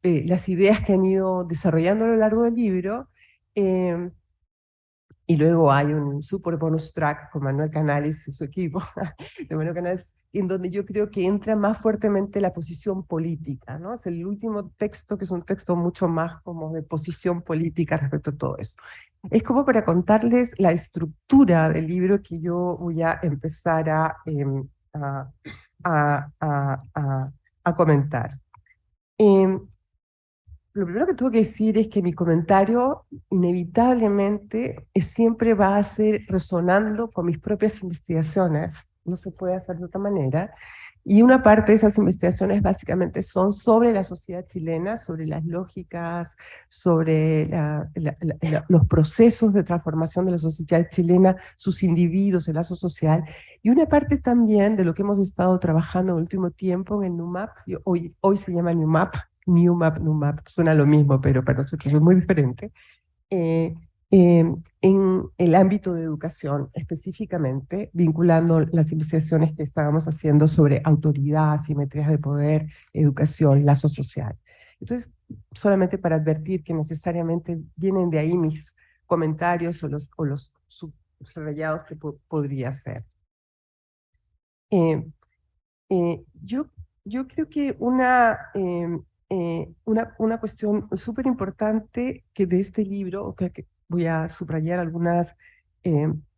F: las ideas que han ido desarrollando a lo largo del libro. Y luego hay un super bonus track con Manuel Canales y su equipo, de Manuel Canales, en donde yo creo que entra más fuertemente la posición política, ¿no? Es el último texto, que es un texto mucho más como de posición política respecto a todo eso. Es como para contarles la estructura del libro que yo voy a empezar a comentar. Lo primero que tengo que decir es que mi comentario inevitablemente siempre va a ser resonando con mis propias investigaciones, no se puede hacer de otra manera, y una parte de esas investigaciones básicamente son sobre la sociedad chilena, sobre las lógicas, sobre los procesos de transformación de la sociedad chilena, sus individuos, el lazo social, y una parte también de lo que hemos estado trabajando en el último tiempo en el NUMAP, hoy se llama NUMAP, suena lo mismo, pero para nosotros es muy diferente, en el ámbito de educación específicamente, vinculando las investigaciones que estábamos haciendo sobre autoridad, asimetrías de poder, educación, lazo social. Entonces, solamente para advertir que necesariamente vienen de ahí mis comentarios o los subrayados que podría hacer. Yo creo que una cuestión súper importante que de este libro, que voy a subrayar algunas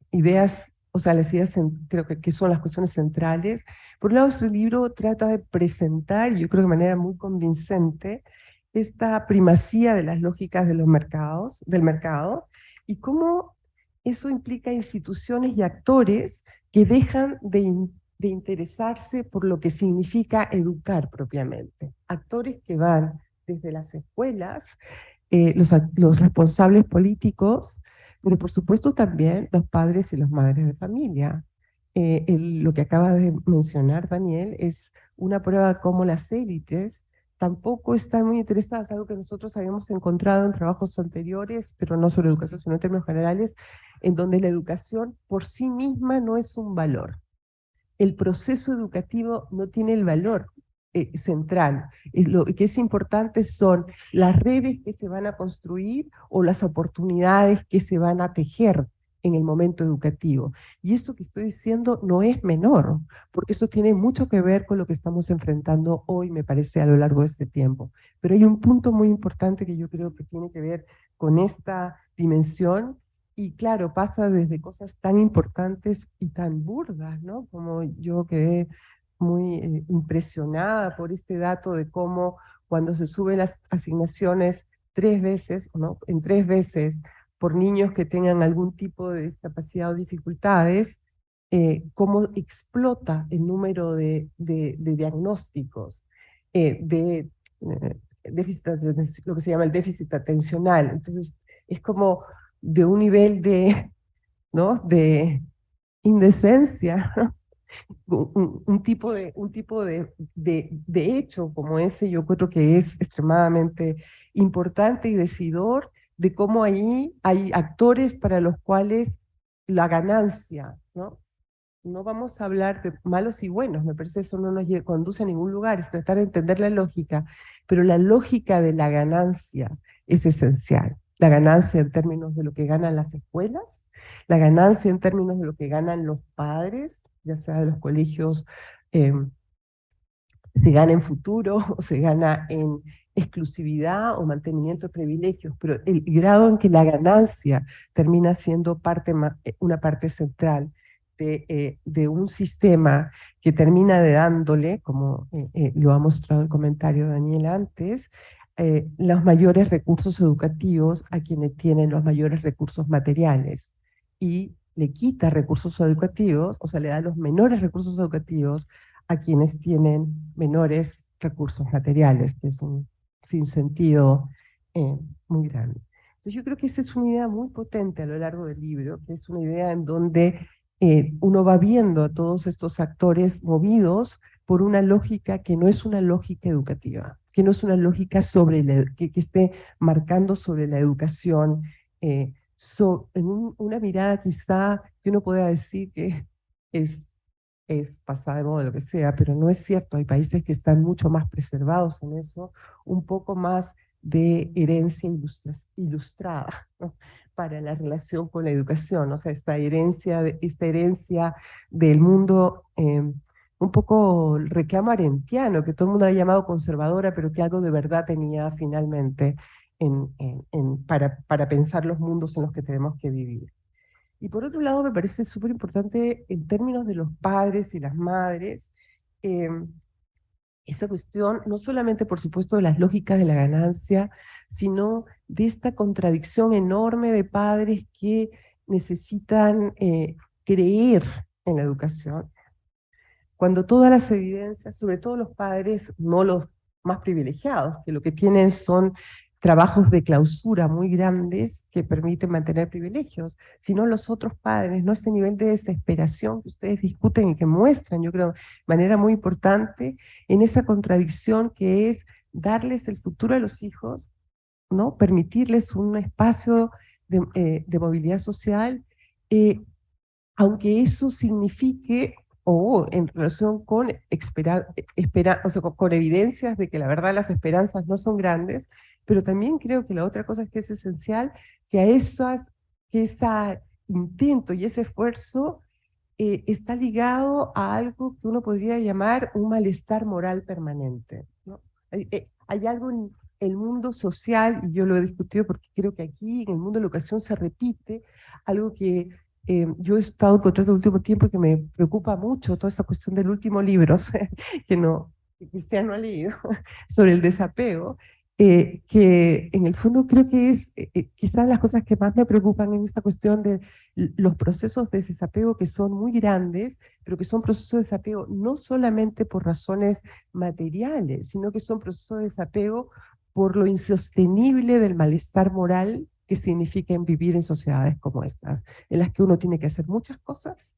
F: ideas, o sea, las ideas creo que son las cuestiones centrales. Por un lado, este libro trata de presentar, y yo creo de manera muy convincente, esta primacía de las lógicas de del mercado, y cómo eso implica instituciones y actores que dejan de interesarse por lo que significa educar propiamente. Actores que van desde las escuelas, los responsables políticos, pero por supuesto también los padres y las madres de familia. Lo que acaba de mencionar Daniel es una prueba de cómo las élites tampoco están muy interesadas, algo que nosotros habíamos encontrado en trabajos anteriores, pero no sobre educación, sino en términos generales, en donde la educación por sí misma no es un valor. El proceso educativo no tiene el valor central. Lo que es importante son las redes que se van a construir o las oportunidades que se van a tejer en el momento educativo. Y esto que estoy diciendo no es menor, porque eso tiene mucho que ver con lo que estamos enfrentando hoy, me parece, a lo largo de este tiempo. Pero hay un punto muy importante que yo creo que tiene que ver con esta dimensión. Y claro, pasa desde cosas tan importantes y tan burdas, ¿no? Como yo quedé muy impresionada por este dato de cómo cuando se suben las asignaciones 3 veces, ¿no? En 3 veces por niños que tengan algún tipo de discapacidad o dificultades, cómo explota el número de diagnósticos de déficit, lo que se llama el déficit atencional. Entonces, es como de un nivel ¿no? de indecencia, ¿no? Un tipo de hecho como ese, yo creo que es extremadamente importante y decidor de cómo ahí hay actores para los cuales la ganancia, ¿no? No vamos a hablar de malos y buenos, me parece que eso no nos conduce a ningún lugar, es tratar de entender la lógica, pero la lógica de la ganancia es esencial. La ganancia en términos de lo que ganan las escuelas, la ganancia en términos de lo que ganan los padres, ya sea de los colegios, se gana en futuro o se gana en exclusividad o mantenimiento de privilegios, pero el grado en que la ganancia termina siendo una parte central de un sistema que termina dándole, como lo ha mostrado el comentario de Daniel antes, los mayores recursos educativos a quienes tienen los mayores recursos materiales y le quita recursos educativos, o sea, le da los menores recursos educativos a quienes tienen menores recursos materiales, que es un sinsentido muy grande. Entonces yo creo que esa es una idea muy potente a lo largo del libro, que es una idea en donde uno va viendo a todos estos actores movidos por una lógica que no es una lógica educativa, que no es una lógica que esté marcando sobre la educación, en una mirada quizá que uno pueda decir que es pasada de moda, lo que sea, pero no es cierto, hay países que están mucho más preservados en eso, un poco más de herencia ilustrada, ¿no? Para la relación con la educación, o sea, esta herencia del mundo un poco el reclamo arendtiano, que todo el mundo ha llamado conservadora, pero que algo de verdad tenía finalmente para pensar los mundos en los que tenemos que vivir. Y por otro lado, me parece súper importante en términos de los padres y las madres, esta cuestión, no solamente por supuesto de las lógicas de la ganancia, sino de esta contradicción enorme de padres que necesitan creer en la educación, cuando todas las evidencias, sobre todo los padres, no los más privilegiados, que lo que tienen son trabajos de clausura muy grandes que permiten mantener privilegios, sino los otros padres, no ese nivel de desesperación que ustedes discuten y que muestran, yo creo, de manera muy importante, en esa contradicción que es darles el futuro a los hijos, ¿no? Permitirles un espacio de movilidad social, aunque eso signifique o en relación con o sea, con evidencias de que la verdad las esperanzas no son grandes, pero también creo que la otra cosa es que es esencial que ese intento y ese esfuerzo está ligado a algo que uno podría llamar un malestar moral permanente, ¿no? Hay algo en el mundo social, y yo lo he discutido porque creo que aquí en el mundo de la educación se repite, algo que yo he estado encontrando el último tiempo y que me preocupa mucho, toda esa cuestión del último libro, que Cristian no ha leído, sobre el desapego, que en el fondo creo que es quizás las cosas que más me preocupan en esta cuestión de los procesos de desapego que son muy grandes, pero que son procesos de desapego no solamente por razones materiales, sino que son procesos de desapego por lo insostenible del malestar moral que significa vivir en sociedades como estas, en las que uno tiene que hacer muchas cosas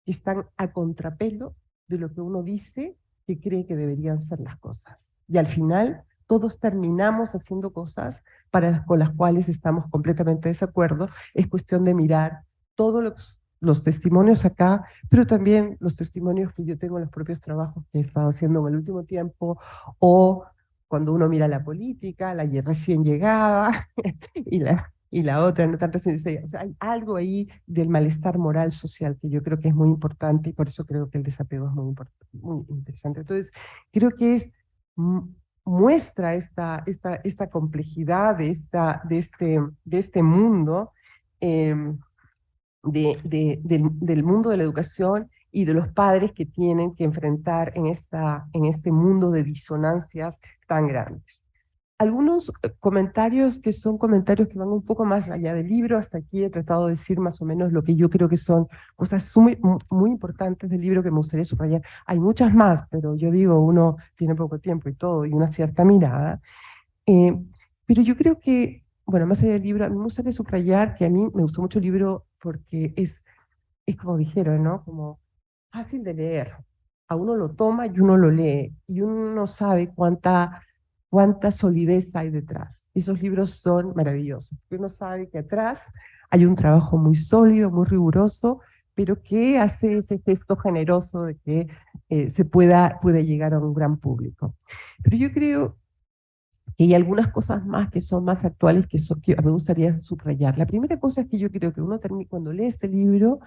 F: que están a contrapelo de lo que uno dice que cree que deberían ser las cosas. Y al final todos terminamos haciendo cosas con las cuales estamos completamente de desacuerdo. Es cuestión de mirar todos los testimonios acá, pero también los testimonios que yo tengo en los propios trabajos que he estado haciendo en el último tiempo, o cuando uno mira la política, la recién llegada y la otra no tan recién llegada. O sea, hay algo ahí del malestar moral social que yo creo que es muy importante y por eso creo que el desapego es muy interesante. Entonces, creo que muestra esta complejidad de este mundo, del mundo de la educación y de los padres que tienen que enfrentar en este mundo de disonancias tan grandes. algunos comentarios que son comentarios que van un poco más allá del libro. Hasta aquí he tratado de decir más o menos lo que yo creo que son cosas muy importantes del libro que me gustaría subrayar. Hay muchas más, pero yo digo, uno tiene poco tiempo y todo, y una cierta mirada. Pero yo creo que, bueno, más allá del libro, a mí me gustaría subrayar que a mí me gustó mucho el libro porque es como dijeron, ¿no? Como fácil de leer. A uno lo toma y uno lo lee, y uno no sabe cuánta solidez hay detrás. Esos libros son maravillosos, porque uno sabe que atrás hay un trabajo muy sólido, muy riguroso, pero que hace ese gesto generoso de que puede llegar a un gran público. Pero yo creo que hay algunas cosas más que son más actuales que me gustaría subrayar. La primera cosa es que yo creo que uno cuando lee este libro,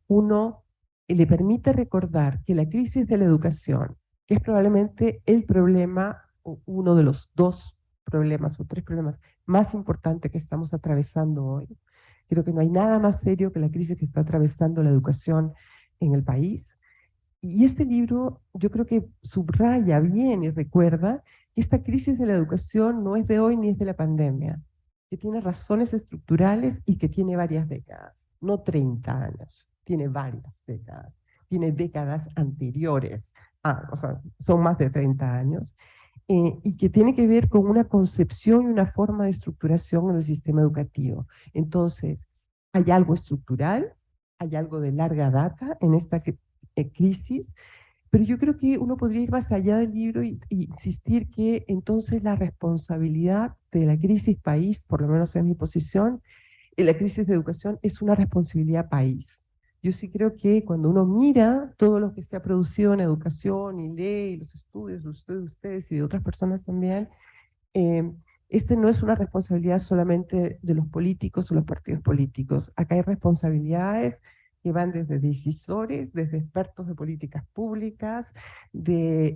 F: uno le permite recordar que la crisis de la educación, que es probablemente el problema, o uno de los dos problemas o tres problemas más importantes que estamos atravesando hoy. Creo que no hay nada más serio que la crisis que está atravesando la educación en el país. Y este libro yo creo que subraya bien y recuerda que esta crisis de la educación no es de hoy ni es de la pandemia, que tiene razones estructurales y que tiene varias décadas, no 30 años, tiene varias décadas, tiene décadas anteriores, o sea, son más de 30 años, y que tiene que ver con una concepción y una forma de estructuración en el sistema educativo. Entonces, hay algo estructural, hay algo de larga data en esta crisis, pero yo creo que uno podría ir más allá del libro y insistir que entonces la responsabilidad de la crisis país, por lo menos en mi posición, en la crisis de educación es una responsabilidad país. Yo sí creo que cuando uno mira todo lo que se ha producido en educación y lee y los estudios de ustedes y de otras personas también, este no es una responsabilidad solamente de los políticos o los partidos políticos. Acá hay responsabilidades que van desde decisores, desde expertos de políticas públicas, de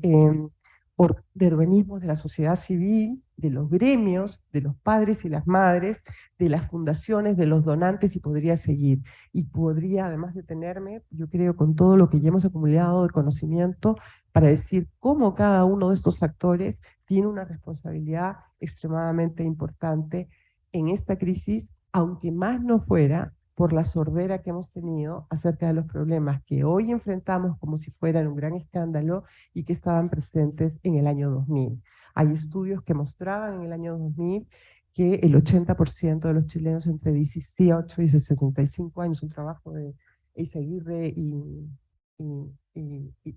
F: organismos de la sociedad civil, de los gremios, de los padres y las madres, de las fundaciones, de los donantes, y podría seguir. Y podría además detenerme, yo creo, con todo lo que ya hemos acumulado de conocimiento, para decir cómo cada uno de estos actores tiene una responsabilidad extremadamente importante en esta crisis, aunque más no fuera por la sordera que hemos tenido acerca de los problemas que hoy enfrentamos como si fueran un gran escándalo y que estaban presentes en el año 2000. Hay estudios que mostraban en el año 2000 que el 80% de los chilenos entre 18 y 65 años, un trabajo de Eizaguirre y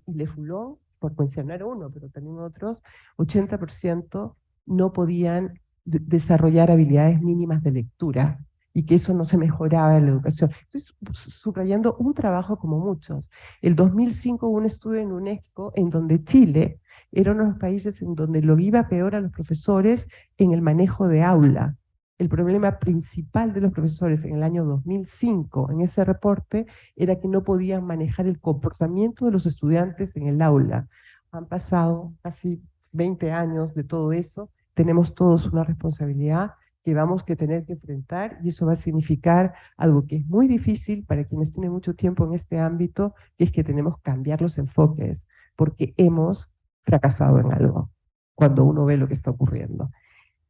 F: Le Foulon, por mencionar uno, pero también otros, 80% no podían desarrollar habilidades mínimas de lectura, y que eso no se mejoraba en la educación. Estoy subrayando un trabajo como muchos. El 2005 hubo un estudio en UNESCO en donde Chile era uno de los países en donde lo iba peor a los profesores en el manejo de aula. El problema principal de los profesores en el año 2005, en ese reporte, era que no podían manejar el comportamiento de los estudiantes en el aula. Han pasado casi 20 años de todo eso, tenemos todos una responsabilidad que vamos a tener que enfrentar, y eso va a significar algo que es muy difícil para quienes tienen mucho tiempo en este ámbito, que es que tenemos que cambiar los enfoques, porque hemos fracasado en algo, cuando uno ve lo que está ocurriendo.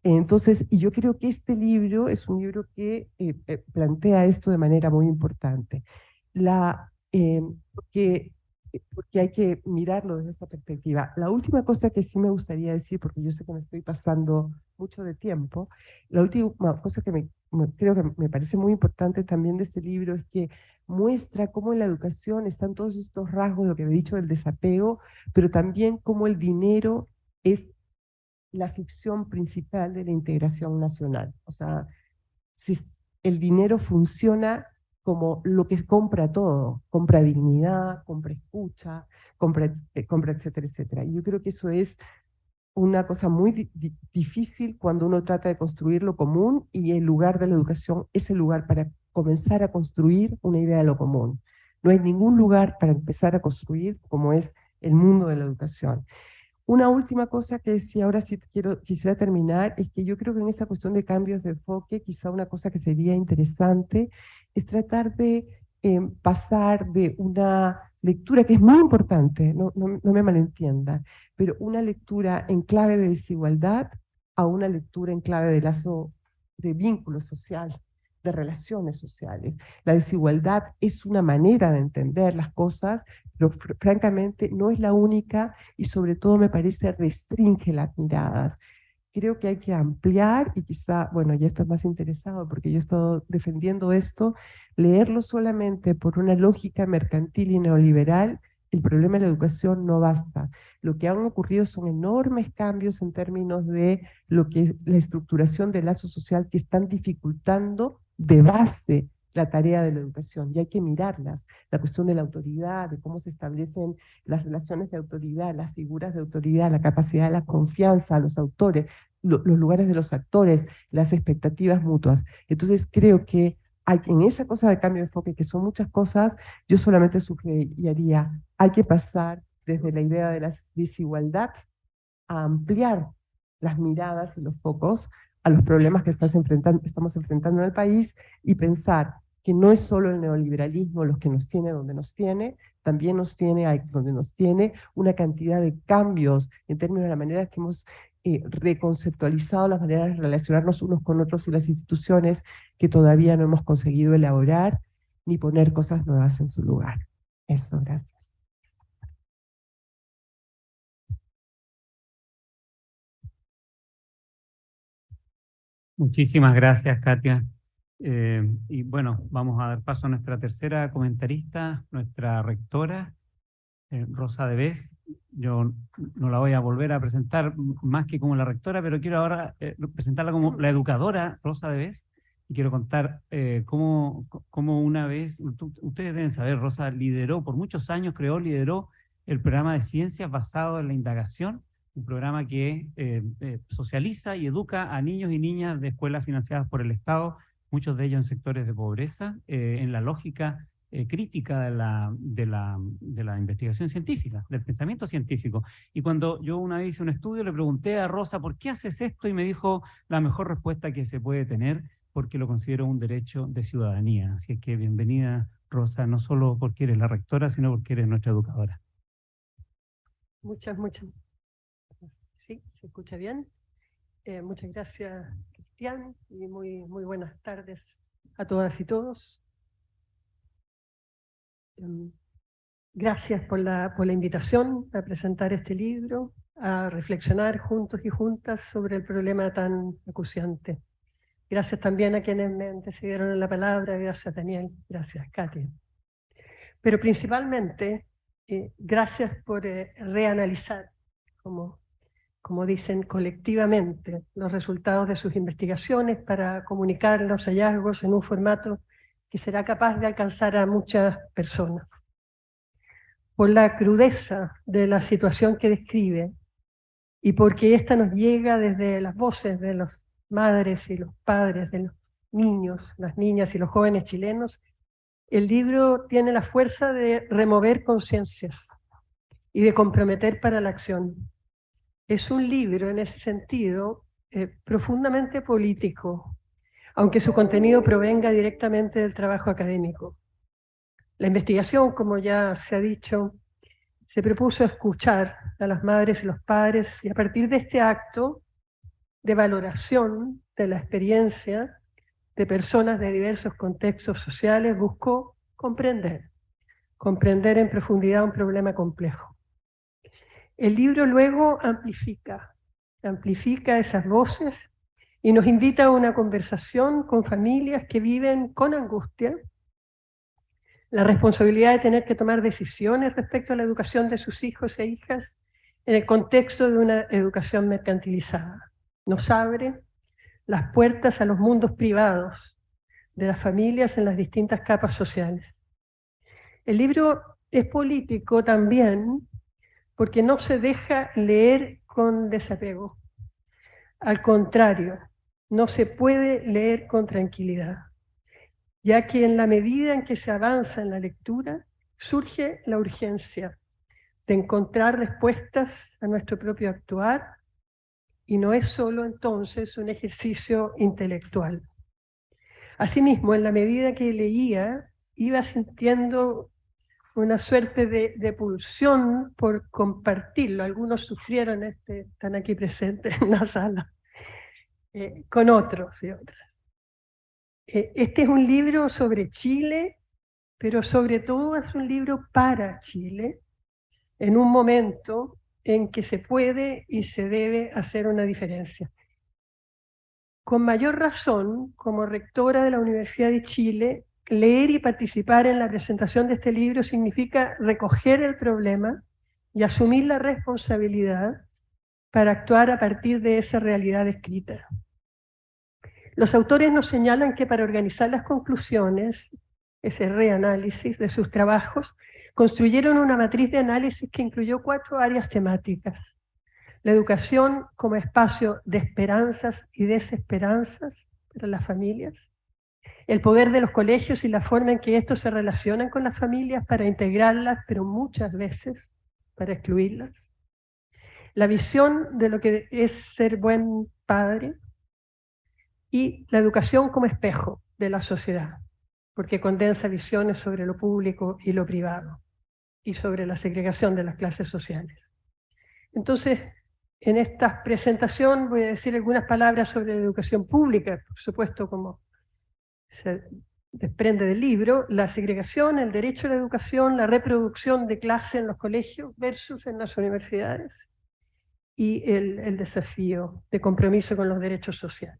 F: Entonces, y yo creo que este libro es un libro que plantea esto de manera muy importante. Porque hay que mirarlo desde esta perspectiva. La última cosa que sí me gustaría decir, porque yo sé que me estoy pasando mucho de tiempo, la última cosa que creo que me parece muy importante también de este libro es que muestra cómo en la educación están todos estos rasgos, lo que he dicho del desapego, pero también cómo el dinero es la ficción principal de la integración nacional. O sea, si el dinero funciona como lo que compra todo, compra dignidad, compra escucha, compra etcétera, etcétera. Y yo creo que eso es una cosa muy difícil cuando uno trata de construir lo común, y el lugar de la educación es el lugar para comenzar a construir una idea de lo común. No hay ningún lugar para empezar a construir como es el mundo de la educación. Una última cosa que sí, ahora sí quisiera terminar, es que yo creo que en esta cuestión de cambios de enfoque, quizá una cosa que sería interesante es tratar de pasar de una lectura que es muy importante, no me malentienda, pero una lectura en clave de desigualdad a una lectura en clave de lazo de vínculo social, de relaciones sociales. La desigualdad es una manera de entender las cosas, pero francamente no es la única y sobre todo me parece restringe las miradas. Creo que hay que ampliar y quizá, bueno, ya estás más interesado porque yo he estado defendiendo esto, leerlo solamente por una lógica mercantil y neoliberal, el problema de la educación no basta. Lo que han ocurrido son enormes cambios en términos de lo que es la estructuración del lazo social que están dificultando de base la tarea de la educación, y hay que mirarlas. La cuestión de la autoridad, de cómo se establecen las relaciones de autoridad, las figuras de autoridad, la capacidad de la confianza a los autores, los lugares de los actores, las expectativas mutuas. Entonces creo que hay, en esa cosa de cambio de enfoque, que son muchas cosas, yo solamente sugeriría, hay que pasar desde la idea de la desigualdad a ampliar las miradas y los focos a los problemas que estamos enfrentando en el país y pensar que no es solo el neoliberalismo los que nos tiene donde nos tiene, también nos tiene donde nos tiene una cantidad de cambios en términos de la manera que hemos reconceptualizado las maneras de relacionarnos unos con otros y las instituciones que todavía no hemos conseguido elaborar ni poner cosas nuevas en su lugar. Eso, gracias.
A: Muchísimas gracias, Katia. Y bueno, vamos a dar paso a nuestra tercera comentarista, nuestra rectora, Rosa Devés. Yo no la voy a volver a presentar más que como la rectora, pero quiero ahora presentarla como la educadora Rosa Devés. Y quiero contar cómo una vez, ustedes deben saber, Rosa lideró, por muchos años lideró el programa de ciencias basado en la indagación, un programa que socializa y educa a niños y niñas de escuelas financiadas por el Estado, muchos de ellos en sectores de pobreza, en la lógica crítica de la investigación científica, del pensamiento científico. Y cuando yo una vez hice un estudio, le pregunté a Rosa, ¿por qué haces esto? Y me dijo la mejor respuesta que se puede tener, porque lo considero un derecho de ciudadanía. Así es que bienvenida, Rosa, no solo porque eres la rectora, sino porque eres nuestra educadora.
G: Muchas. ¿Sí? ¿Se escucha bien? Muchas gracias, Cristian, y muy buenas tardes a todas y todos. Gracias por la invitación a presentar este libro, a reflexionar juntos y juntas sobre el problema tan acuciante. Gracias también a quienes me antecedieron en la palabra, gracias Daniel, gracias Katia. Pero principalmente, gracias por reanalizar, como dicen colectivamente, los resultados de sus investigaciones para comunicar los hallazgos en un formato que será capaz de alcanzar a muchas personas. Por la crudeza de la situación que describe y porque esta nos llega desde las voces de los madres y los padres, de los niños, las niñas y los jóvenes chilenos, el libro tiene la fuerza de remover conciencias y de comprometer para la acción. Es un libro en ese sentido profundamente político, aunque su contenido provenga directamente del trabajo académico. La investigación, como ya se ha dicho, se propuso escuchar a las madres y los padres, y a partir de este acto de valoración de la experiencia de personas de diversos contextos sociales, buscó comprender en profundidad un problema complejo. El libro luego amplifica esas voces y nos invita a una conversación con familias que viven con angustia la responsabilidad de tener que tomar decisiones respecto a la educación de sus hijos e hijas en el contexto de una educación mercantilizada. Nos abre las puertas a los mundos privados de las familias en las distintas capas sociales. El libro es político también porque no se deja leer con desapego. Al contrario, no se puede leer con tranquilidad, ya que en la medida en que se avanza en la lectura, surge la urgencia de encontrar respuestas a nuestro propio actuar, y no es solo entonces un ejercicio intelectual. Asimismo, en la medida que leía, iba sintiendo una suerte de pulsión por compartirlo. Algunos sufrieron, están aquí presentes en la sala, con otros y otras. Este es un libro sobre Chile, pero sobre todo es un libro para Chile, en un momento en que se puede y se debe hacer una diferencia. Con mayor razón, como rectora de la Universidad de Chile, leer y participar en la presentación de este libro significa recoger el problema y asumir la responsabilidad para actuar a partir de esa realidad escrita. Los autores nos señalan que para organizar las conclusiones, ese reanálisis de sus trabajos, construyeron una matriz de análisis que incluyó 4 áreas temáticas. La educación como espacio de esperanzas y desesperanzas para las familias, el poder de los colegios y la forma en que estos se relacionan con las familias para integrarlas, pero muchas veces para excluirlas, la visión de lo que es ser buen padre y la educación como espejo de la sociedad, porque condensa visiones sobre lo público y lo privado y sobre la segregación de las clases sociales. Entonces, en esta presentación voy a decir algunas palabras sobre la educación pública, por supuesto, como se desprende del libro, la segregación, el derecho a la educación, la reproducción de clase en los colegios versus en las universidades y el desafío de compromiso con los derechos sociales.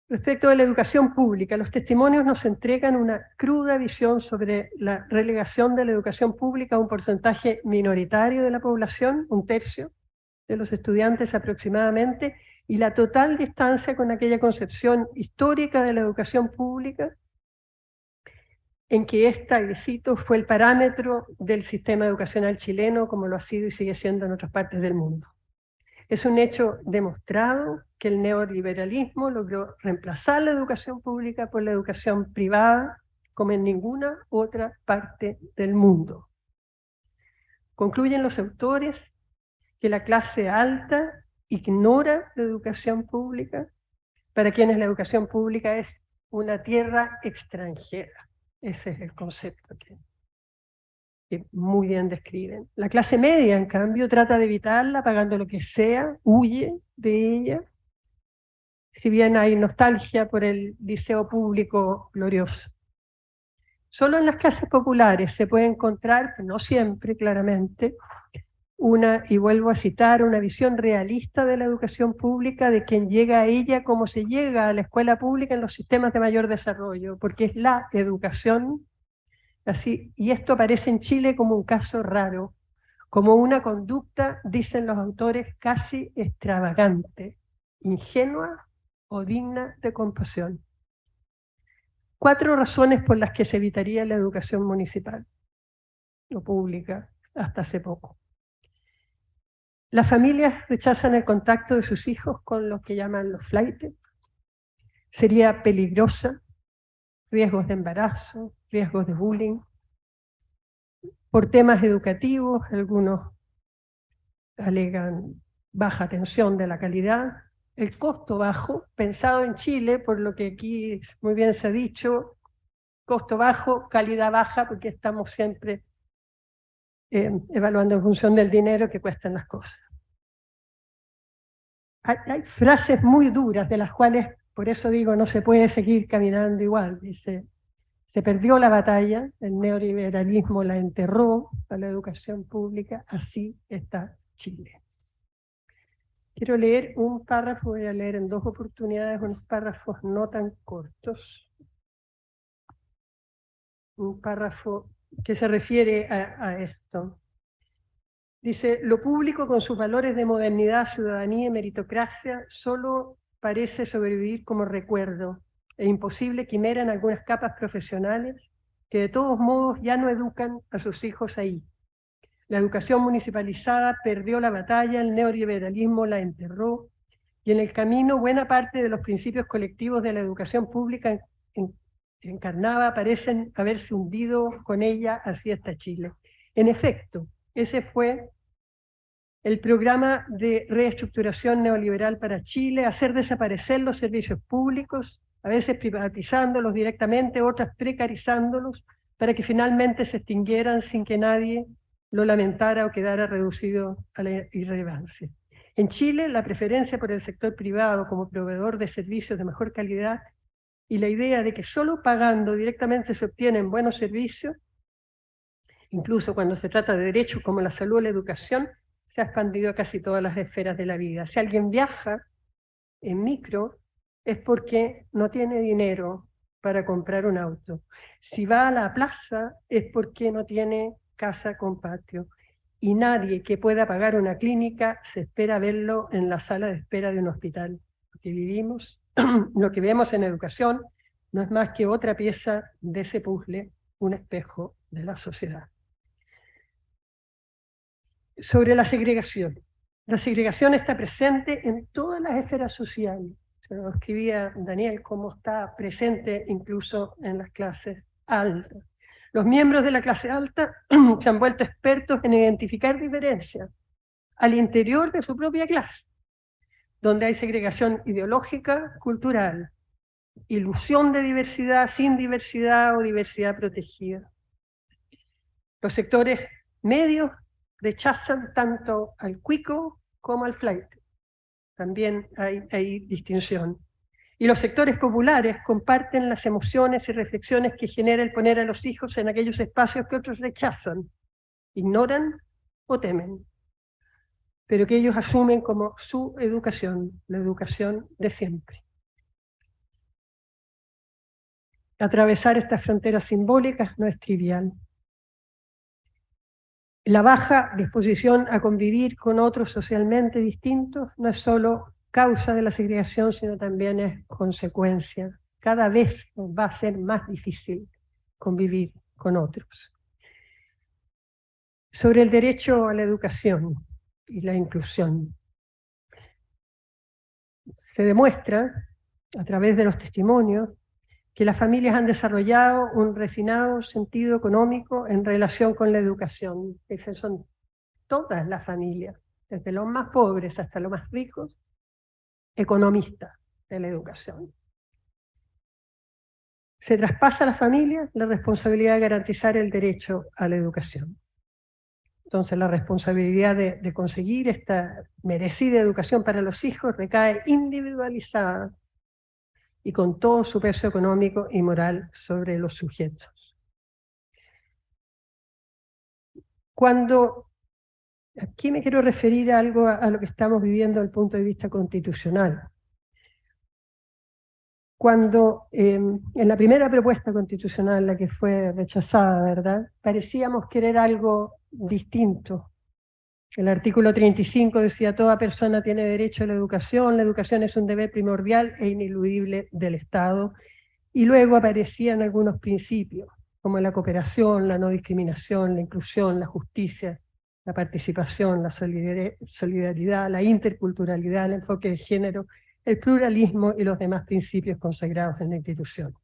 G: Respecto a la educación pública, los testimonios nos entregan una cruda visión sobre la relegación de la educación pública a un porcentaje minoritario de la población, 1/3 de los estudiantes aproximadamente, y la total distancia con aquella concepción histórica de la educación pública, en que esta, y cito, fue el parámetro del sistema educacional chileno, como lo ha sido y sigue siendo en otras partes del mundo. Es un hecho demostrado que el neoliberalismo logró reemplazar la educación pública por la educación privada, como en ninguna otra parte del mundo. Concluyen los autores que la clase alta ignora la educación pública, para quienes la educación pública es una tierra extranjera. Ese es el concepto que muy bien describen. La clase media, en cambio, trata de evitarla pagando lo que sea, huye de ella, si bien hay nostalgia por el liceo público glorioso. Solo en las clases populares se puede encontrar, pero no siempre, claramente, y vuelvo a citar, una visión realista de la educación pública, de quien llega a ella como se llega a la escuela pública en los sistemas de mayor desarrollo, porque es la educación. Así, y esto aparece en Chile como un caso raro, como una conducta, dicen los autores, casi extravagante, ingenua o digna de compasión. 4 razones por las que se evitaría la educación municipal o pública hasta hace poco. Las familias rechazan el contacto de sus hijos con lo que llaman los flaites. Sería peligrosa, riesgos de embarazo, riesgos de bullying. Por temas educativos, algunos alegan baja atención de la calidad, el costo bajo, pensado en Chile, por lo que aquí muy bien se ha dicho, costo bajo, calidad baja, porque estamos siempre evaluando en función del dinero que cuestan las cosas. Hay frases muy duras de las cuales, por eso digo, no se puede seguir caminando igual. Dice, se perdió la batalla, el neoliberalismo la enterró a la educación pública, así está Chile. Quiero leer un párrafo, voy a leer en 2 oportunidades unos párrafos no tan cortos. Un párrafo que se refiere a esto. Dice, lo público con sus valores de modernidad, ciudadanía y meritocracia solo parece sobrevivir como recuerdo e imposible quimera en algunas capas profesionales que de todos modos ya no educan a sus hijos ahí. La educación municipalizada perdió la batalla, el neoliberalismo la enterró y en el camino buena parte de los principios colectivos de la educación pública encarnada parecen haberse hundido con ella hacia hasta Chile. En efecto, ese fue el programa de reestructuración neoliberal para Chile, hacer desaparecer los servicios públicos, a veces privatizándolos directamente, otras precarizándolos, para que finalmente se extinguieran sin que nadie lo lamentara o quedara reducido a la irrelevancia. En Chile, la preferencia por el sector privado como proveedor de servicios de mejor calidad y la idea de que solo pagando directamente se obtienen buenos servicios, incluso cuando se trata de derechos como la salud o la educación, se ha expandido a casi todas las esferas de la vida. Si alguien viaja en micro, es porque no tiene dinero para comprar un auto. Si va a la plaza, es porque no tiene casa con patio. Y nadie que pueda pagar una clínica se espera verlo en la sala de espera de un hospital. Lo que vivimos, lo que vemos en educación, no es más que otra pieza de ese puzzle, un espejo de la sociedad. Sobre la segregación. La segregación está presente en todas las esferas sociales. Se lo escribía Daniel, cómo está presente incluso en las clases altas. Los miembros de la clase alta se han vuelto expertos en identificar diferencias al interior de su propia clase, donde hay segregación ideológica, cultural, ilusión de diversidad sin diversidad o diversidad protegida. Los sectores medios rechazan tanto al cuico como al flight. También hay distinción. Y los sectores populares comparten las emociones y reflexiones que genera el poner a los hijos en aquellos espacios que otros rechazan, ignoran o temen, pero que ellos asumen como su educación, la educación de siempre. Atravesar estas fronteras simbólicas no es trivial. La baja disposición a convivir con otros socialmente distintos no es solo causa de la segregación, sino también es consecuencia. Cada vez va a ser más difícil convivir con otros. Sobre el derecho a la educación y la inclusión. Se demuestra, a través de los testimonios, que las familias han desarrollado un refinado sentido económico en relación con la educación. Esas son todas las familias, desde los más pobres hasta los más ricos, economistas de la educación. Se traspasa a las familias la responsabilidad de garantizar el derecho a la educación. Entonces la responsabilidad de conseguir esta merecida educación para los hijos recae individualizada y con todo su peso económico y moral sobre los sujetos. Aquí me quiero referir a algo a lo que estamos viviendo desde el punto de vista constitucional. Cuando en la primera propuesta constitucional, la que fue rechazada, ¿verdad?, parecíamos querer algo distinto. El artículo 35 decía: toda persona tiene derecho a la educación es un deber primordial e ineludible del Estado. Y luego aparecían algunos principios, como la cooperación, la no discriminación, la inclusión, la justicia, la participación, la solidaridad, la interculturalidad, el enfoque de género, el pluralismo y los demás principios consagrados en la institución.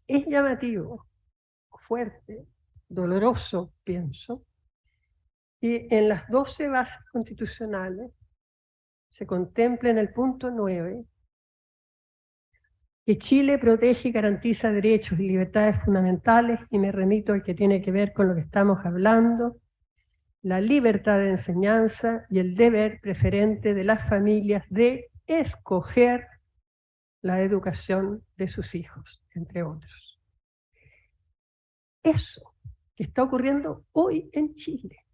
G: Es llamativo, fuerte, doloroso, pienso, que en las 12 bases constitucionales se contempla en el punto 9 que Chile protege y garantiza derechos y libertades fundamentales, y me remito al que tiene que ver con lo que estamos hablando, la libertad de enseñanza y el deber preferente de las familias de escoger la educación de sus hijos, entre otros. Eso que está ocurriendo hoy en Chile,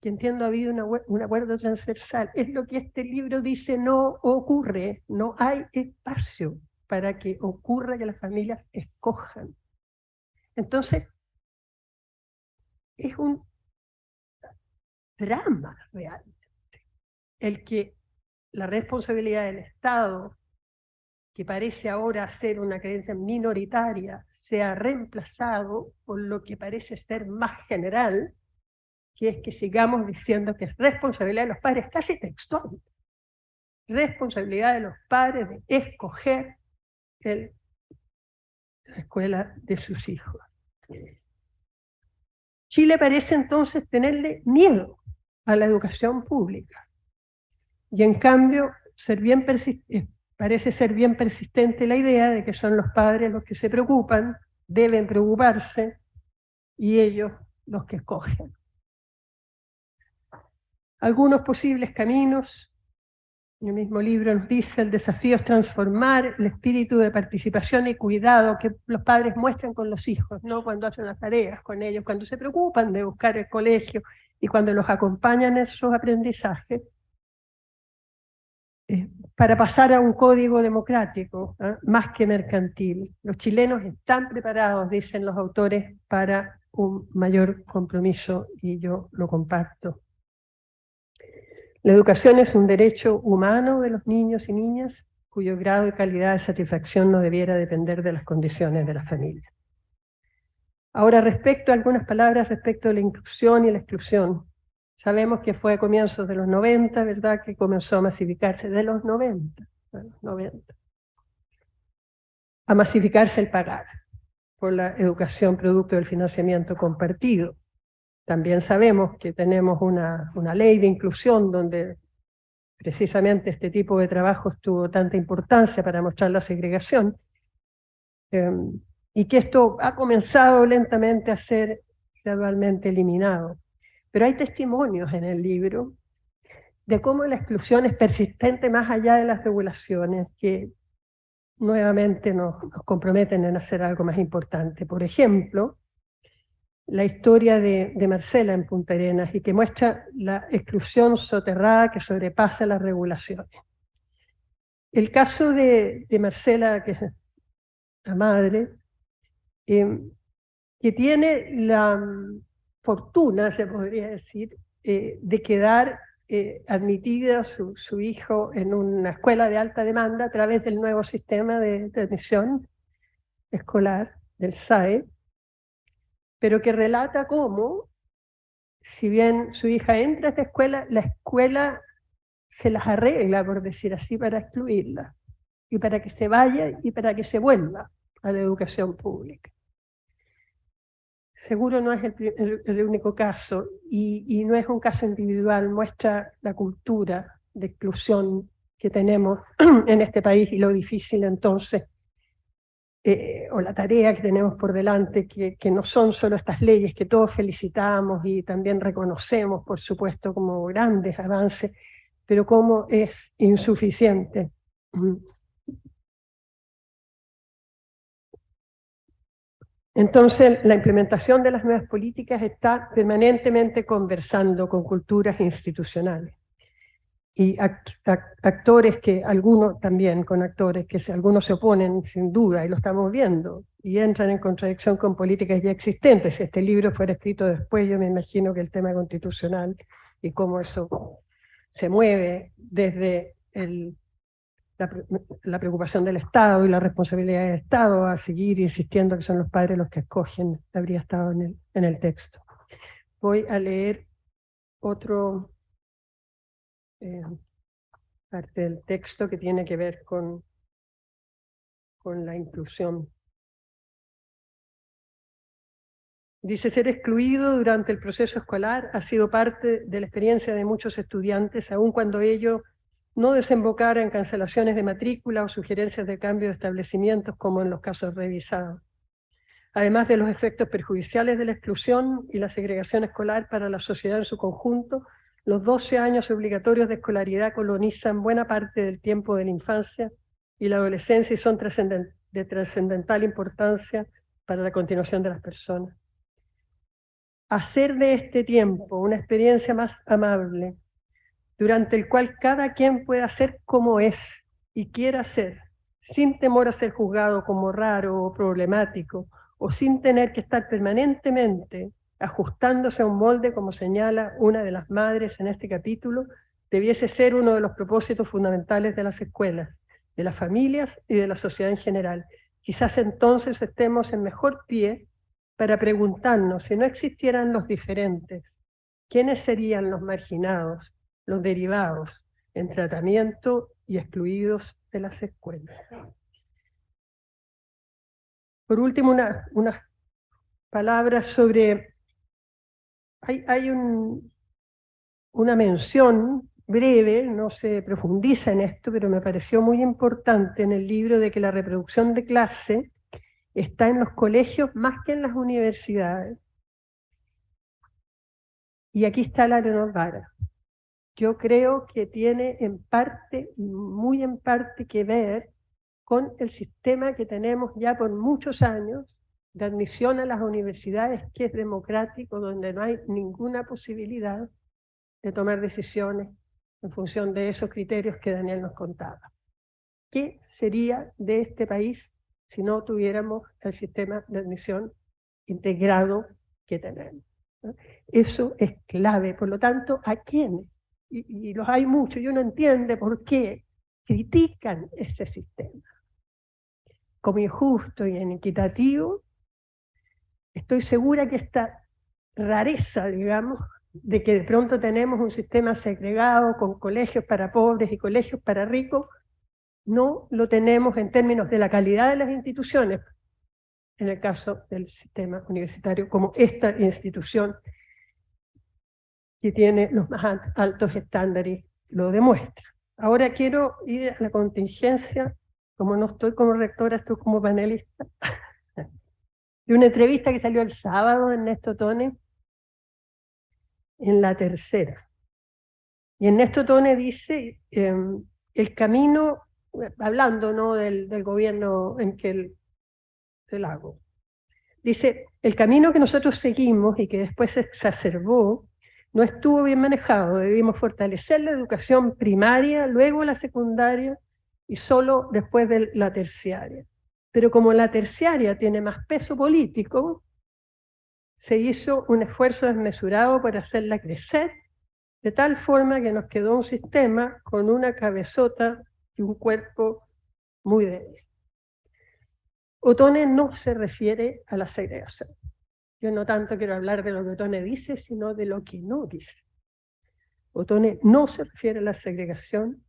G: que entiendo ha habido un acuerdo transversal, es lo que este libro dice no ocurre, no hay espacio para que ocurra que las familias escojan. Entonces, es un drama realmente el que la responsabilidad del Estado, que parece ahora ser una creencia minoritaria, sea reemplazado por lo que parece ser más general, que es que sigamos diciendo que es responsabilidad de los padres, casi textual, responsabilidad de los padres de escoger la escuela de sus hijos. Chile parece entonces tenerle miedo a la educación pública, y en cambio parece ser bien persistente la idea de que son los padres los que se preocupan, deben preocuparse, y ellos los que escogen. algunos posibles caminos. En el mismo libro nos dice: el desafío es transformar el espíritu de participación y cuidado que los padres muestran con los hijos, ¿no? Cuando hacen las tareas con ellos, cuando se preocupan de buscar el colegio y cuando los acompañan en sus aprendizajes, para pasar a un código democrático, más que mercantil. Los chilenos están preparados, dicen los autores, para un mayor compromiso, y yo lo comparto. La educación es un derecho humano de los niños y niñas, cuyo grado y calidad de satisfacción no debiera depender de las condiciones de la familia. Ahora, algunas palabras respecto de la inclusión y la exclusión. Sabemos que fue a comienzos de los 90, ¿verdad?, que comenzó a masificarse, de los 90, a masificarse el pagar por la educación producto del financiamiento compartido. También sabemos que tenemos una ley de inclusión donde precisamente este tipo de trabajos tuvo tanta importancia para mostrar la segregación, y que esto ha comenzado lentamente a ser gradualmente eliminado. Pero hay testimonios en el libro de cómo la exclusión es persistente más allá de las regulaciones, que nuevamente nos comprometen en hacer algo más importante. Por ejemplo, la historia de Marcela en Punta Arenas, y que muestra la exclusión soterrada que sobrepasa las regulaciones. El caso de Marcela, que es la madre, que tiene la fortuna, se podría decir, de quedar admitida su hijo en una escuela de alta demanda a través del nuevo sistema de admisión escolar, del SAE, pero que relata cómo, si bien su hija entra a esta escuela, la escuela se las arregla, por decir así, para excluirla, y para que se vaya y para que se vuelva a la educación pública. Seguro no es el único caso, y no es un caso individual, muestra la cultura de exclusión que tenemos en este país y lo difícil entonces, o la tarea que tenemos por delante, que no son solo estas leyes que todos felicitamos y también reconocemos, por supuesto, como grandes avances, pero cómo es insuficiente. Entonces, la implementación de las nuevas políticas está permanentemente conversando con culturas institucionales. Y actores que, algunos también con actores que algunos se oponen sin duda, y lo estamos viendo, y entran en contradicción con políticas ya existentes. Si este libro fuera escrito después, yo me imagino que el tema constitucional y cómo eso se mueve desde la preocupación del Estado y la responsabilidad del Estado a seguir insistiendo que son los padres los que escogen, habría estado en el texto. Voy a leer otro parte del texto que tiene que ver con la inclusión. Dice: ser excluido durante el proceso escolar ha sido parte de la experiencia de muchos estudiantes, aun cuando ello no desembocara en cancelaciones de matrícula o sugerencias de cambio de establecimientos como en los casos revisados. Además de los efectos perjudiciales de la exclusión y la segregación escolar para la sociedad en su conjunto, los 12 años obligatorios de escolaridad colonizan buena parte del tiempo de la infancia y la adolescencia y son de trascendental importancia para la continuación de las personas. Hacer de este tiempo una experiencia más amable, durante el cual cada quien pueda ser como es y quiera ser, sin temor a ser juzgado como raro o problemático, o sin tener que estar permanentemente ajustándose a un molde, como señala una de las madres en este capítulo, debiese ser uno de los propósitos fundamentales de las escuelas, de las familias y de la sociedad en general. Quizás entonces estemos en mejor pie para preguntarnos, si no existieran los diferentes, ¿quiénes serían los marginados, los derivados en tratamiento y excluidos de las escuelas? Por último, unas palabras sobre... Hay una mención breve, no se profundiza en esto, pero me pareció muy importante en el libro, de que la reproducción de clase está en los colegios más que en las universidades. Y aquí está la Leonor Vara. yo creo que tiene en parte, muy en parte, que ver con el sistema que tenemos ya por muchos años de admisión a las universidades, que es democrático, donde no hay ninguna posibilidad de tomar decisiones en función de esos criterios que Daniel nos contaba. ¿Qué sería de este país si no tuviéramos el sistema de admisión integrado que tenemos? ¿No? Eso es clave. Por lo tanto, ¿a quiénes? Y los hay muchos, y uno entiende por qué critican ese sistema como injusto y inequitativo. Estoy segura que esta rareza, digamos, de que de pronto tenemos un sistema segregado con colegios para pobres y colegios para ricos, no lo tenemos en términos de la calidad de las instituciones, en el caso del sistema universitario, como esta institución que tiene los más altos estándares lo demuestra. Ahora quiero ir a la contingencia, como no estoy como rectora, estoy como panelista, de una entrevista que salió el sábado en Ernesto Tone, en La Tercera. Y Ernesto Tone dice, el camino, hablando, ¿no?, del gobierno en que el Lago, dice, el camino que nosotros seguimos y que después se exacerbó, no estuvo bien manejado. Debimos fortalecer la educación primaria, luego la secundaria y solo después de la terciaria. Pero como la terciaria tiene más peso político, se hizo un esfuerzo desmesurado para hacerla crecer, de tal forma que nos quedó un sistema con una cabezota y un cuerpo muy débil. Ottone no se refiere a la segregación. Yo no tanto quiero hablar de lo que Ottone dice, sino de lo que no dice. Ottone no se refiere a la segregación,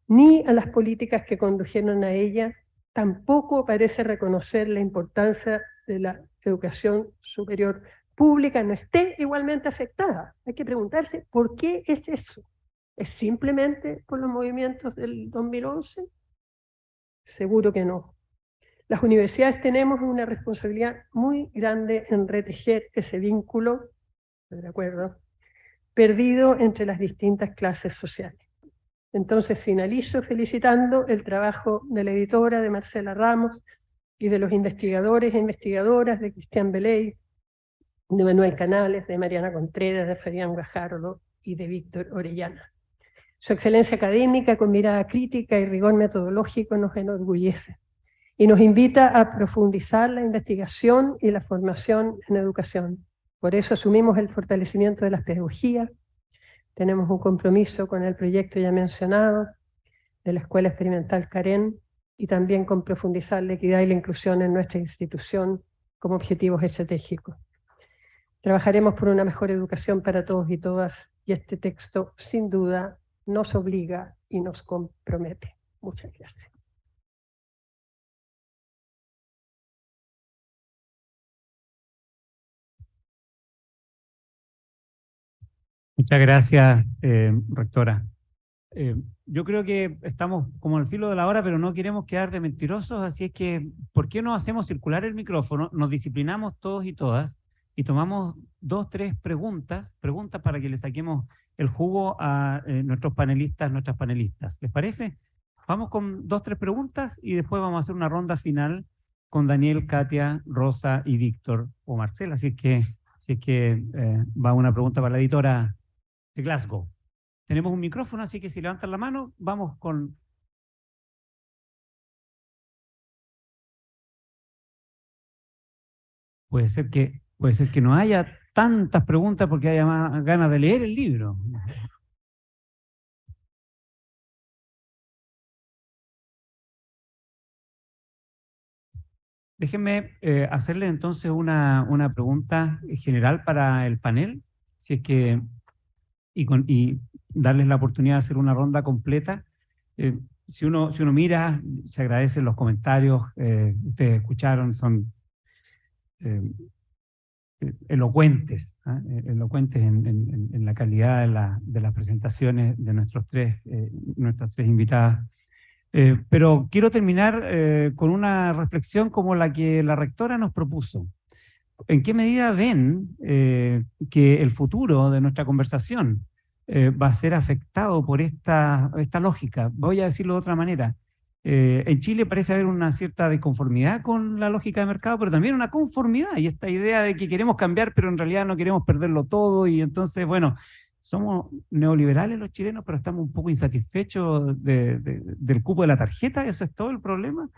G: ni a las políticas que condujeron a ella. Tampoco parece reconocer la importancia de la educación superior pública no esté igualmente afectada. Hay que preguntarse por qué es eso. ¿Es simplemente por los movimientos del 2011? Seguro que no. Las universidades tenemos una responsabilidad muy grande en retejer ese vínculo, ¿de acuerdo?, perdido entre las distintas clases sociales. Entonces finalizo felicitando el trabajo de la editora, de Marcela Ramos, y de los investigadores e investigadoras, de Cristian Beley, de Manuel Canales, de Mariana Contreras, de Fabián Guajardo y de Víctor Orellana. Su excelencia académica con mirada crítica y rigor metodológico nos enorgullece y nos invita a profundizar la investigación y la formación en educación. Por eso asumimos el fortalecimiento de las pedagogías, tenemos un compromiso con el proyecto ya mencionado de la Escuela Experimental Carén y también con profundizar la equidad y la inclusión en nuestra institución como objetivos estratégicos. Trabajaremos por una mejor educación para todos y todas, y este texto sin duda nos obliga y nos compromete. Muchas gracias.
A: Muchas gracias, rectora. Yo creo que estamos como al filo de la hora, pero no queremos quedar de mentirosos, así es que, ¿por qué no hacemos circular el micrófono? Nos disciplinamos todos y todas y tomamos 2, 3 preguntas para que le saquemos el jugo a nuestros panelistas, nuestras panelistas. ¿Les parece? Vamos con 2, 3 preguntas y después vamos a hacer una ronda final con Daniel, Katia, Rosa y Víctor o Marcela. Así es que va una pregunta para la editora de Glasgow. Tenemos un micrófono, así que si levantan la mano, vamos con... Puede ser que no haya tantas preguntas porque haya más ganas de leer el libro. Déjenme hacerle entonces una pregunta general para el panel, si es que, y darles la oportunidad de hacer una ronda completa. Si uno mira, se agradecen los comentarios, ustedes escucharon, son elocuentes, elocuentes en la calidad de las presentaciones de nuestras tres invitadas. Pero quiero terminar con una reflexión como la que la rectora nos propuso. ¿En qué medida ven que el futuro de nuestra conversación va a ser afectado por esta lógica. Voy a decirlo de otra manera. En Chile parece haber una cierta disconformidad con la lógica de mercado, pero también una conformidad, y esta idea de que queremos cambiar, pero en realidad no queremos perderlo todo, y entonces, bueno, somos neoliberales los chilenos, pero estamos un poco insatisfechos del cupo de la tarjeta, eso es todo el problema.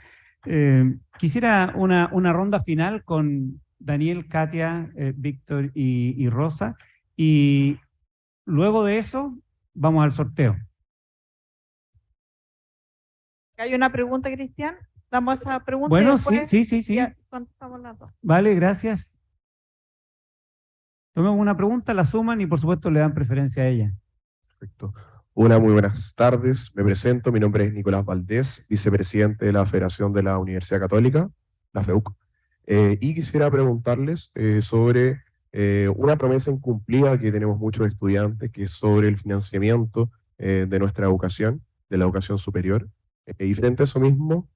A: Quisiera una ronda final con Daniel, Katia, Víctor y Rosa, y luego de eso vamos al sorteo.
H: Hay una pregunta, Cristian. Damos esa pregunta.
A: Bueno,
H: y después
A: sí.
H: ya contestamos las dos.
A: Vale, gracias. Tomemos una pregunta, la suman y por supuesto le dan preferencia a ella.
I: Perfecto. Hola, muy buenas tardes. Me presento, mi nombre es Nicolás Valdés, vicepresidente de la Federación de la Universidad Católica, la FEUC. Y quisiera preguntarles sobre una promesa incumplida que tenemos muchos estudiantes, que es sobre el financiamiento de nuestra educación, de la educación superior. Y frente a eso mismo,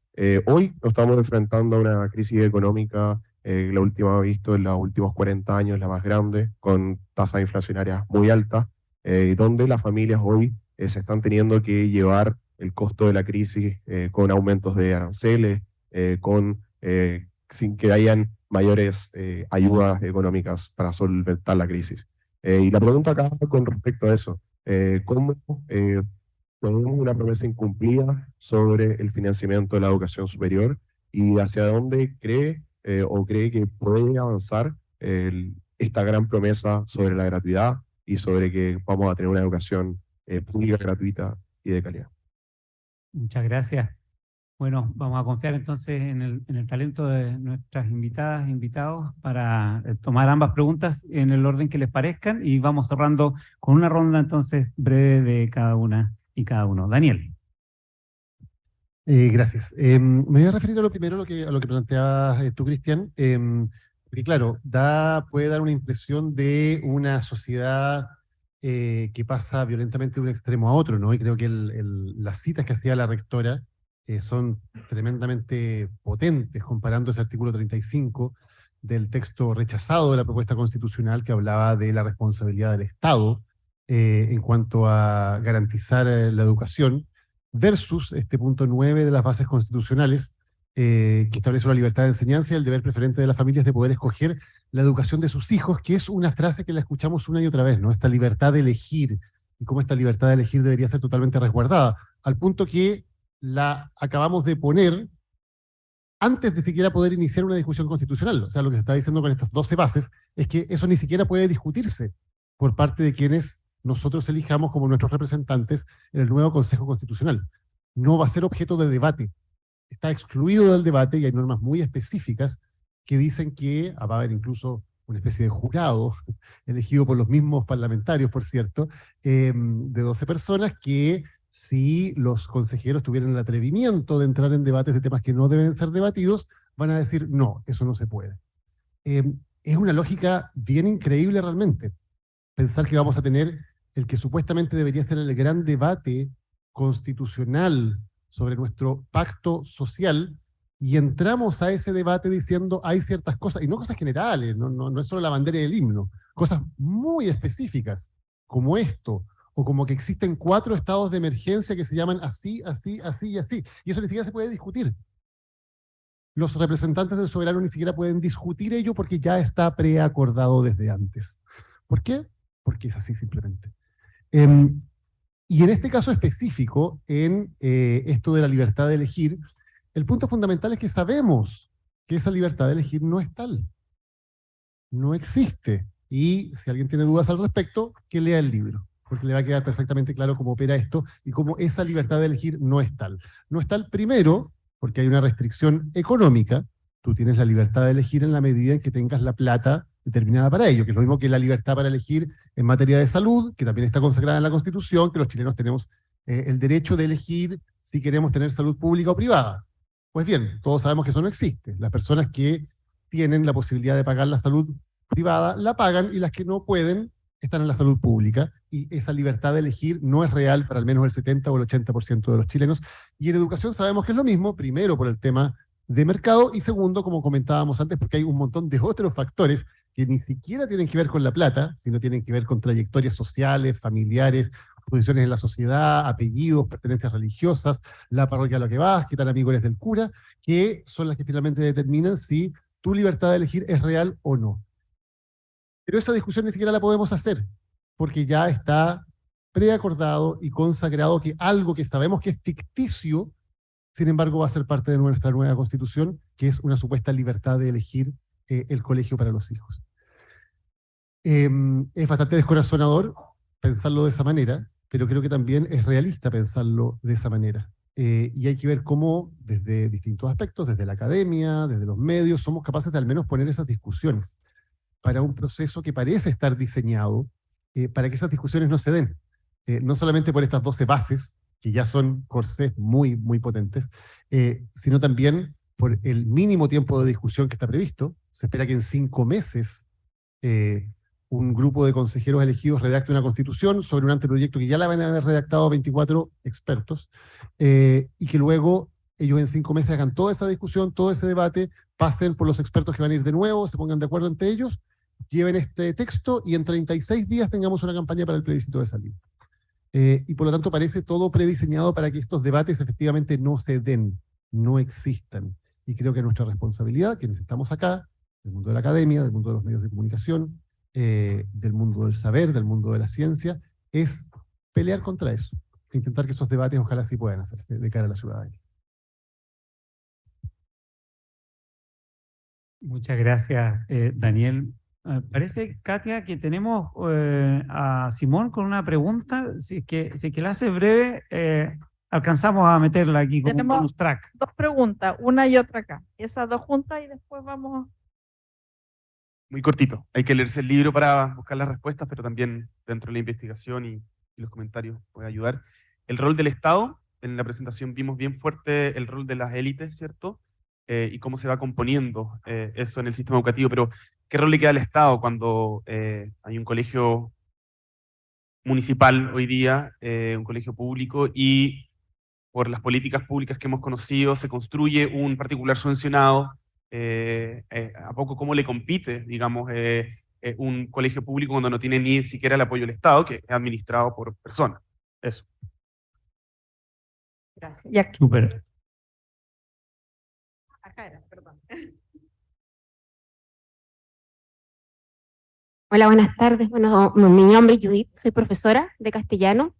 I: hoy nos estamos enfrentando a una crisis económica, la última visto en los últimos 40 años, la más grande, con tasas inflacionarias muy altas, donde las familias hoy se están teniendo que llevar el costo de la crisis con aumentos de aranceles, sin que hayan mayores ayudas económicas para solventar la crisis. Y la pregunta acá con respecto a eso, ¿cómo tenemos una promesa incumplida sobre el financiamiento de la educación superior y hacia dónde cree que puede avanzar esta gran promesa sobre la gratuidad y sobre que vamos a tener una educación pública, gratuita y de calidad?
A: Muchas gracias. Bueno, vamos a confiar entonces en el talento de nuestras invitadas e invitados para tomar ambas preguntas en el orden que les parezcan, y vamos cerrando con una ronda entonces breve de cada una y cada uno. Daniel.
E: Gracias. Me voy a referir a lo primero, a lo que planteabas tú, Cristian, porque claro, puede dar una impresión de una sociedad que pasa violentamente de un extremo a otro, ¿no? Y creo que las citas que hacía la rectora son tremendamente potentes, comparando ese artículo 35 del texto rechazado de la propuesta constitucional que hablaba de la responsabilidad del Estado en cuanto a garantizar la educación, versus este punto 9 de las bases constitucionales, que establece la libertad de enseñanza y el deber preferente de las familias de poder escoger la educación de sus hijos, que es una frase que la escuchamos una y otra vez, ¿no? Esta libertad de elegir, y cómo esta libertad de elegir debería ser totalmente resguardada, al punto que la acabamos de poner antes de siquiera poder iniciar una discusión constitucional. O sea, lo que se está diciendo con estas 12 bases es que eso ni siquiera puede discutirse por parte de quienes nosotros elijamos como nuestros representantes en el nuevo Consejo Constitucional. No va a ser objeto de debate. Está excluido del debate y hay normas muy específicas que dicen que va a haber incluso una especie de jurado, elegido por los mismos parlamentarios, por cierto, de 12 personas, que si los consejeros tuvieran el atrevimiento de entrar en debates de temas que no deben ser debatidos, van a decir, no, eso no se puede. Es una lógica bien increíble realmente, pensar que vamos a tener el que supuestamente debería ser el gran debate constitucional sobre nuestro pacto social, y entramos a ese debate diciendo hay ciertas cosas, y no cosas generales, no es solo la bandera y el himno, cosas muy específicas, como esto, o como que existen 4 estados de emergencia que se llaman así, así, así y así, y eso ni siquiera se puede discutir. Los representantes del soberano ni siquiera pueden discutir ello porque ya está preacordado desde antes. ¿Por qué? Porque es así simplemente. Y en este caso específico, en esto de la libertad de elegir, el punto fundamental es que sabemos que esa libertad de elegir no es tal. No existe. Y si alguien tiene dudas al respecto, que lea el libro, porque le va a quedar perfectamente claro cómo opera esto y cómo esa libertad de elegir no es tal. No es tal, primero, porque hay una restricción económica. Tú tienes la libertad de elegir en la medida en que tengas la plata determinada para ello, que es lo mismo que la libertad para elegir en materia de salud, que también está consagrada en la Constitución, que los chilenos tenemos el derecho de elegir si queremos tener salud pública o privada. Pues bien, todos sabemos que eso no existe. Las personas que tienen la posibilidad de pagar la salud privada la pagan, y las que no pueden están en la salud pública, y esa libertad de elegir no es real para al menos el 70 o el 80% de los chilenos. Y en educación sabemos que es lo mismo, primero por el tema de mercado, y segundo, como comentábamos antes, porque hay un montón de otros factores que ni siquiera tienen que ver con la plata, sino tienen que ver con trayectorias sociales, familiares, posiciones en la sociedad, apellidos, pertenencias religiosas, la parroquia a la que vas, qué tan amigo eres del cura, que son las que finalmente determinan si tu libertad de elegir es real o no. Pero esa discusión ni siquiera la podemos hacer, porque ya está preacordado y consagrado que algo que sabemos que es ficticio, sin embargo va a ser parte de nuestra nueva Constitución, que es una supuesta libertad de elegir el colegio para los hijos. Es bastante descorazonador pensarlo de esa manera, pero creo que también es realista pensarlo de esa manera. Y hay que ver cómo, desde distintos aspectos, desde la academia, desde los medios, somos capaces de al menos poner esas discusiones para un proceso que parece estar diseñado para que esas discusiones no se den. No solamente por estas 12 bases, que ya son corsés muy, muy potentes, sino también por el mínimo tiempo de discusión que está previsto. Se espera que en 5 meses un grupo de consejeros elegidos redacte una constitución sobre un anteproyecto que ya la van a haber redactado 24 expertos, y que luego ellos en 5 meses hagan toda esa discusión, todo ese debate, pasen por los expertos que van a ir de nuevo, se pongan de acuerdo entre ellos, lleven este texto y en 36 días tengamos una campaña para el plebiscito de salida. Y por lo tanto parece todo prediseñado para que estos debates efectivamente no se den, no existan. Y creo que nuestra responsabilidad, quienes estamos acá, del mundo de la academia, del mundo de los medios de comunicación, del mundo del saber, del mundo de la ciencia, es pelear contra eso, e intentar que esos debates ojalá sí puedan hacerse de cara a la ciudadanía.
A: Muchas gracias, Daniel. Parece, Katia, que tenemos a Simón con una pregunta. Si es que la hace breve, alcanzamos a meterla aquí como un
H: Tenemos
A: bonus track.
H: 2 preguntas, una y otra acá. Esas 2 juntas y después vamos.
J: Muy cortito. Hay que leerse el libro para buscar las respuestas, pero también dentro de la investigación y los comentarios puede ayudar. El rol del Estado. En la presentación vimos bien fuerte el rol de las élites, ¿cierto? Y cómo se va componiendo eso en el sistema educativo, pero ¿qué rol le queda al Estado cuando hay un colegio municipal hoy día, un colegio público, y por las políticas públicas que hemos conocido se construye un particular subvencionado? ¿A poco cómo le compite, digamos, un colegio público cuando no tiene ni siquiera el apoyo del Estado, que es administrado por personas? Eso.
H: Gracias. Ya.
A: Súper.
H: Acá era, perdón.
K: Hola, buenas tardes. Bueno, mi nombre es Judith, soy profesora de castellano.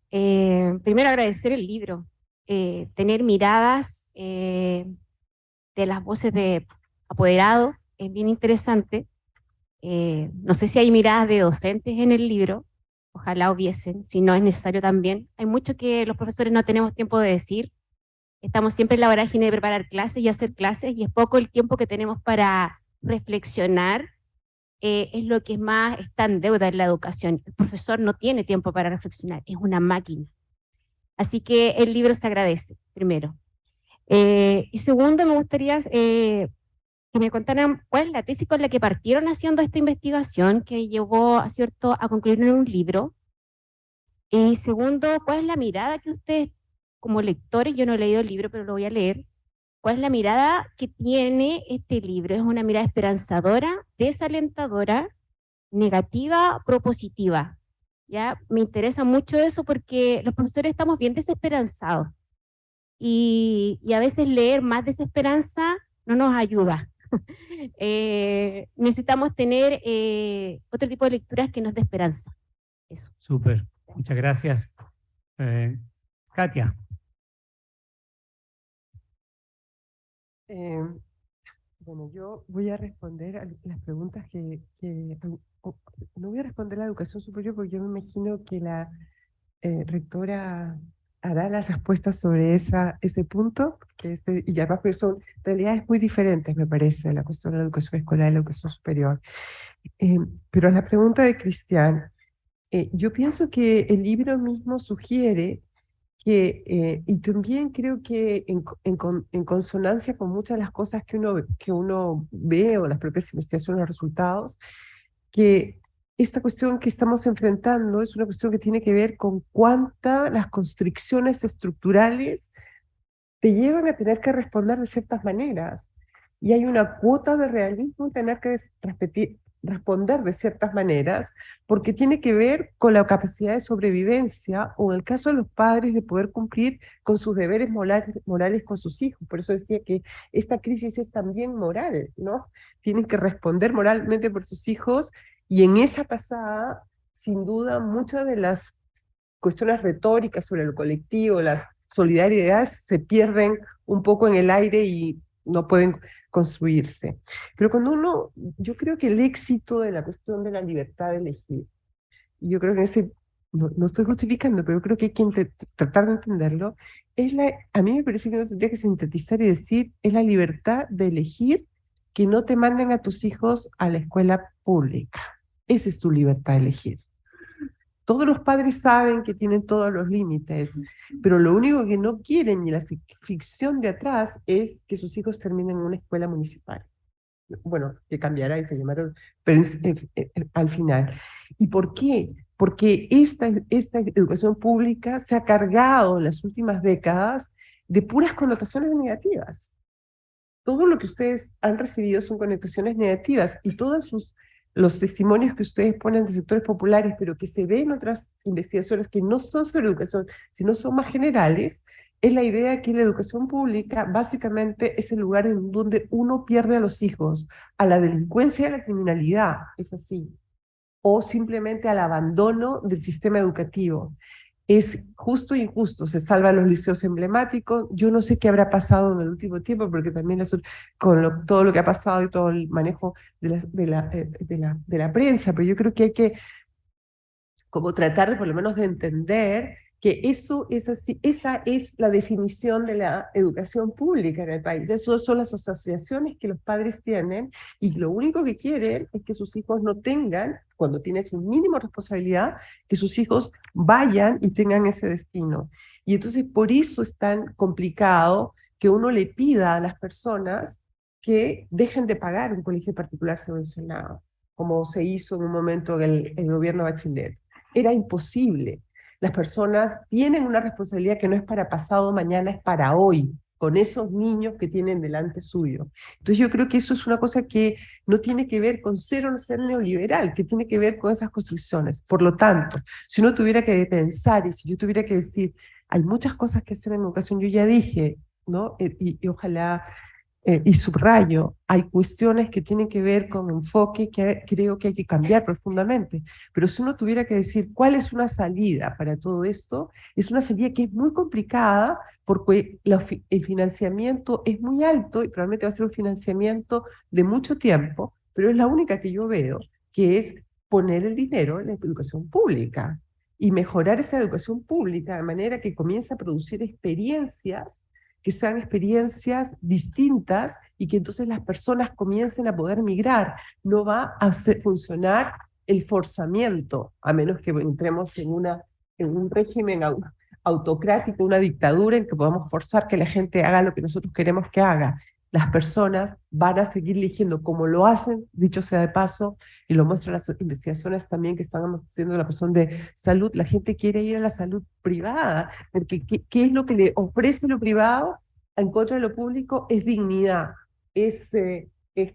K: Primero agradecer el libro, tener miradas de las voces de apoderados es bien interesante. No sé si hay miradas de docentes en el libro, ojalá hubiesen, si no es necesario también. Hay mucho que los profesores no tenemos tiempo de decir. Estamos siempre en la vorágine de preparar clases y hacer clases, y es poco el tiempo que tenemos para reflexionar. Es lo que más está en deuda en la educación. El profesor no tiene tiempo para reflexionar, es una máquina. Así que el libro se agradece, primero. Y segundo, me gustaría que me contaran cuál es la tesis con la que partieron haciendo esta investigación que llevó a concluir en un libro. Y segundo, ¿cuál es la mirada que ustedes, como lectores, yo no he leído el libro, pero lo voy a leer, cuál es la mirada que tiene este libro? ¿Es una mirada esperanzadora, desalentadora, negativa, propositiva? ¿Ya? Me interesa mucho eso porque los profesores estamos bien desesperanzados y a veces leer más desesperanza no nos ayuda. Necesitamos tener otro tipo de lecturas que nos dé esperanza. Eso.
A: Súper. Muchas gracias. Katia.
F: Bueno, yo voy a responder a las preguntas no voy a responder la educación superior porque yo me imagino que la rectora hará las respuestas sobre ese punto, y además porque son realidades muy diferentes, me parece, la cuestión de la educación escolar y la educación superior. Pero a la pregunta de Cristian, yo pienso que el libro mismo sugiere que, y también creo que en consonancia con muchas de las cosas que uno ve, o las propias investigaciones, los resultados, que esta cuestión que estamos enfrentando es una cuestión que tiene que ver con cuántas las constricciones estructurales te llevan a tener que responder de ciertas maneras. y hay una cuota de realismo en tener que responder de ciertas maneras, porque tiene que ver con la capacidad de sobrevivencia, o en el caso de los padres, de poder cumplir con sus deberes morales con sus hijos. Por eso decía que esta crisis es también moral, ¿no? Tienen que responder moralmente por sus hijos, y en esa pasada, sin duda, muchas de las cuestiones retóricas sobre lo colectivo, las solidaridades se pierden un poco en el aire y no pueden construirse. Pero cuando yo creo que el éxito de la cuestión de la libertad de elegir, y yo creo que no estoy justificando, pero creo que hay que tratar de entenderlo, a mí me parece que uno tendría que sintetizar y decir, es la libertad de elegir que no te manden a tus hijos a la escuela pública. Esa es tu libertad de elegir. Todos los padres saben que tienen todos los límites, pero lo único que no quieren, y la ficción de atrás, es que sus hijos terminen en una escuela municipal. Bueno, que cambiará y se llamará, pero al final. ¿Y por qué? Porque esta educación pública se ha cargado en las últimas décadas de puras connotaciones negativas. Todo lo que ustedes han recibido son connotaciones negativas, y todos los testimonios que ustedes ponen de sectores populares, pero que se ven en otras investigaciones que no son sobre educación, sino son más generales, es la idea que la educación pública básicamente es el lugar en donde uno pierde a los hijos, a la delincuencia y a la criminalidad, es así, o simplemente al abandono del sistema educativo. Es justo e injusto, se salvan los liceos emblemáticos. Yo no sé qué habrá pasado en el último tiempo, porque también con todo lo que ha pasado y todo el manejo de la prensa, pero yo creo que hay que como tratar de por lo menos de entender que eso es así, esa es la definición de la educación pública en el país. Esas son las asociaciones que los padres tienen, y lo único que quieren es que sus hijos no tengan, cuando tienes un mínimo de responsabilidad, que sus hijos vayan y tengan ese destino. Y entonces por eso es tan complicado que uno le pida a las personas que dejen de pagar un colegio particular subvencionado, como se hizo en un momento en el gobierno Bachelet. Era imposible. Las personas tienen una responsabilidad que no es para pasado mañana, es para hoy, con esos niños que tienen delante suyo. Entonces yo creo que eso es una cosa que no tiene que ver con ser o no ser neoliberal, que tiene que ver con esas construcciones. Por lo tanto, si uno tuviera que pensar, y si yo tuviera que decir, hay muchas cosas que hacer en educación, yo ya dije, ¿no? Y ojalá... y subrayo, hay cuestiones que tienen que ver con enfoque que creo que hay que cambiar profundamente. Pero si uno tuviera que decir cuál es una salida para todo esto, es una salida que es muy complicada, porque el financiamiento es muy alto y probablemente va a ser un financiamiento de mucho tiempo, pero es la única que yo veo, que es poner el dinero en la educación pública y mejorar esa educación pública de manera que comience a producir experiencias que sean experiencias distintas, y que entonces las personas comiencen a poder migrar. No va a funcionar el forzamiento, a menos que entremos en un régimen autocrático, una dictadura en que podamos forzar que la gente haga lo que nosotros queremos que haga. Las personas van a seguir eligiendo, como lo hacen, dicho sea de paso, y lo muestran las investigaciones también que estamos haciendo en la cuestión de salud. La gente quiere ir a la salud privada, porque ¿qué es lo que le ofrece lo privado en contra de lo público? Es dignidad, es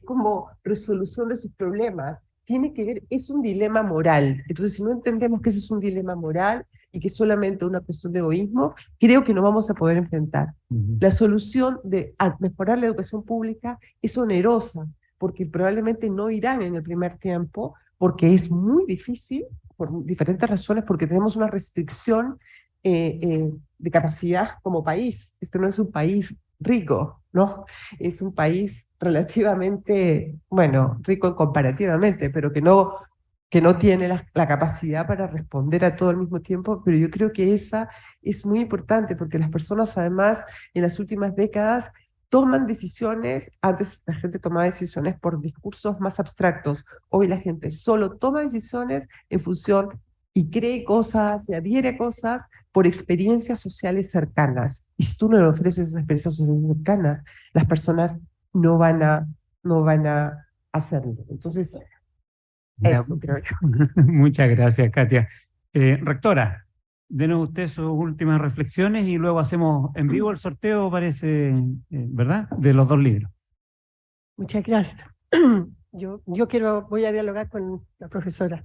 F: como resolución de sus problemas. Tiene que ver, es un dilema moral. Entonces, si no entendemos que ese es un dilema moral y que es solamente una cuestión de egoísmo, creo que no vamos a poder enfrentar. La solución de mejorar la educación pública es onerosa, porque probablemente no irán en el primer tiempo, porque es muy difícil, por diferentes razones, porque tenemos una restricción de capacidad como país. Este no es un país rico, ¿no? Es un país relativamente, bueno, rico comparativamente, pero que no tiene la capacidad para responder a todo al mismo tiempo. Pero yo creo que esa es muy importante, porque las personas además en las últimas décadas toman decisiones. Antes la gente tomaba decisiones por discursos más abstractos, hoy la gente solo toma decisiones en función y cree cosas y adhiere a cosas por experiencias sociales cercanas. Y si tú no le ofreces esas experiencias sociales cercanas, las personas no van a hacerlo. Entonces, eso creo yo.
A: Muchas gracias, Katia. Rectora, denos usted sus últimas reflexiones y luego hacemos en vivo el sorteo, parece, ¿verdad?, de los 2 libros.
G: Muchas gracias. Voy a dialogar con la profesora.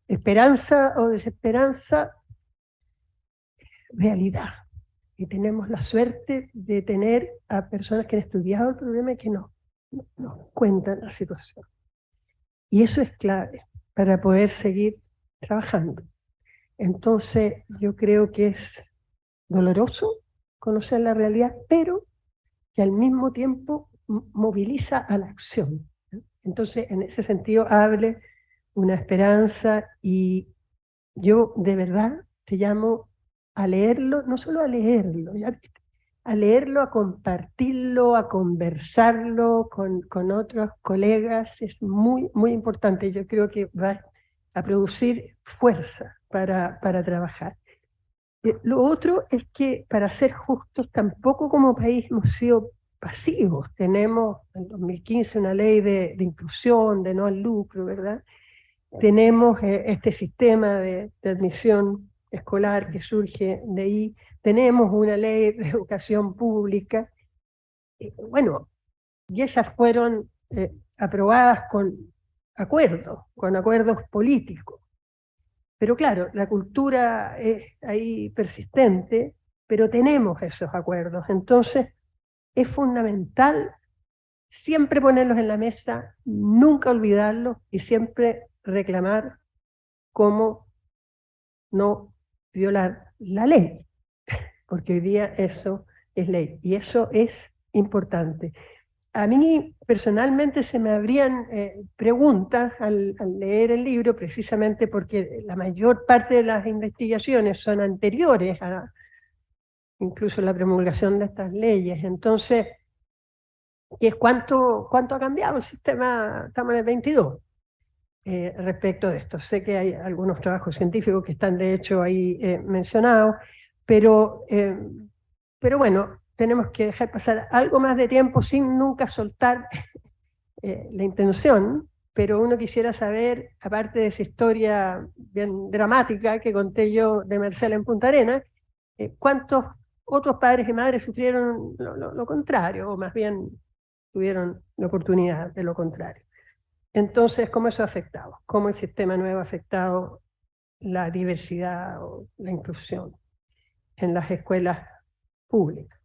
G: Esperanza o desesperanza, realidad. Y tenemos la suerte de tener a personas que han estudiado el problema y que nos cuentan la situación. Y eso es clave para poder seguir trabajando. Entonces, yo creo que es doloroso conocer la realidad, pero que al mismo tiempo moviliza a la acción. Entonces, en ese sentido, hable una esperanza, y yo de verdad te llamo a leerlo, no solo a leerlo, a leerlo, a compartirlo, a conversarlo con otros colegas. Es muy, muy importante. Yo creo que va a producir fuerza para trabajar. Lo otro es que, para ser justos, tampoco como país hemos sido pasivos. Tenemos en 2015 una ley de inclusión, de no al lucro, ¿verdad? Tenemos este sistema de admisión escolar que surge de ahí. Tenemos una ley de educación pública. Bueno, y esas fueron aprobadas con acuerdos políticos. Pero claro, la cultura es ahí persistente, pero tenemos esos acuerdos. Entonces, es fundamental siempre ponerlos en la mesa, nunca olvidarlos y siempre reclamar cómo no violar la ley, porque hoy día eso es ley y eso es importante. A mí personalmente se me abrían preguntas al leer el libro, precisamente porque la mayor parte de las investigaciones son anteriores a incluso la promulgación de estas leyes. Entonces, ¿qué es cuánto ha cambiado el sistema? Estamos en el 22 respecto de esto. Sé que hay algunos trabajos científicos que están de hecho ahí mencionados, pero bueno, tenemos que dejar pasar algo más de tiempo sin nunca soltar la intención, pero uno quisiera saber, aparte de esa historia bien dramática que conté yo de Marcela en Punta Arenas, ¿cuántos otros padres y madres sufrieron lo contrario, o más bien tuvieron la oportunidad de lo contrario? Entonces, ¿cómo eso ha afectado? ¿Cómo el sistema nuevo ha afectado la diversidad o la inclusión en las escuelas públicas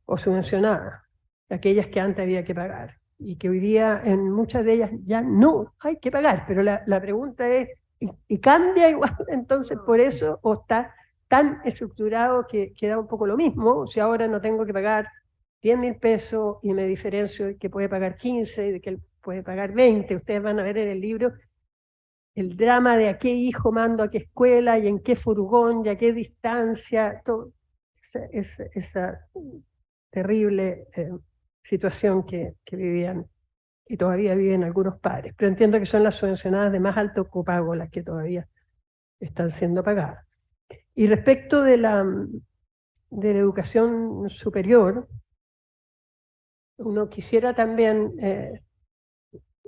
G: o subvencionadas, aquellas que antes había que pagar y que hoy día en muchas de ellas ya no hay que pagar? Pero la pregunta es, ¿y cambia igual entonces por eso, o está tan estructurado que da un poco lo mismo? Si ahora no tengo que pagar 10.000 pesos y me diferencio de que puede pagar 15 y de que él puede pagar 20, ustedes van a ver en el libro el drama de a qué hijo mando a qué escuela y en qué furgón y a qué distancia, todo esa terrible situación que vivían y todavía viven algunos padres. Pero entiendo que son las subvencionadas de más alto copago las que todavía están siendo pagadas. Y respecto de la educación superior, uno quisiera también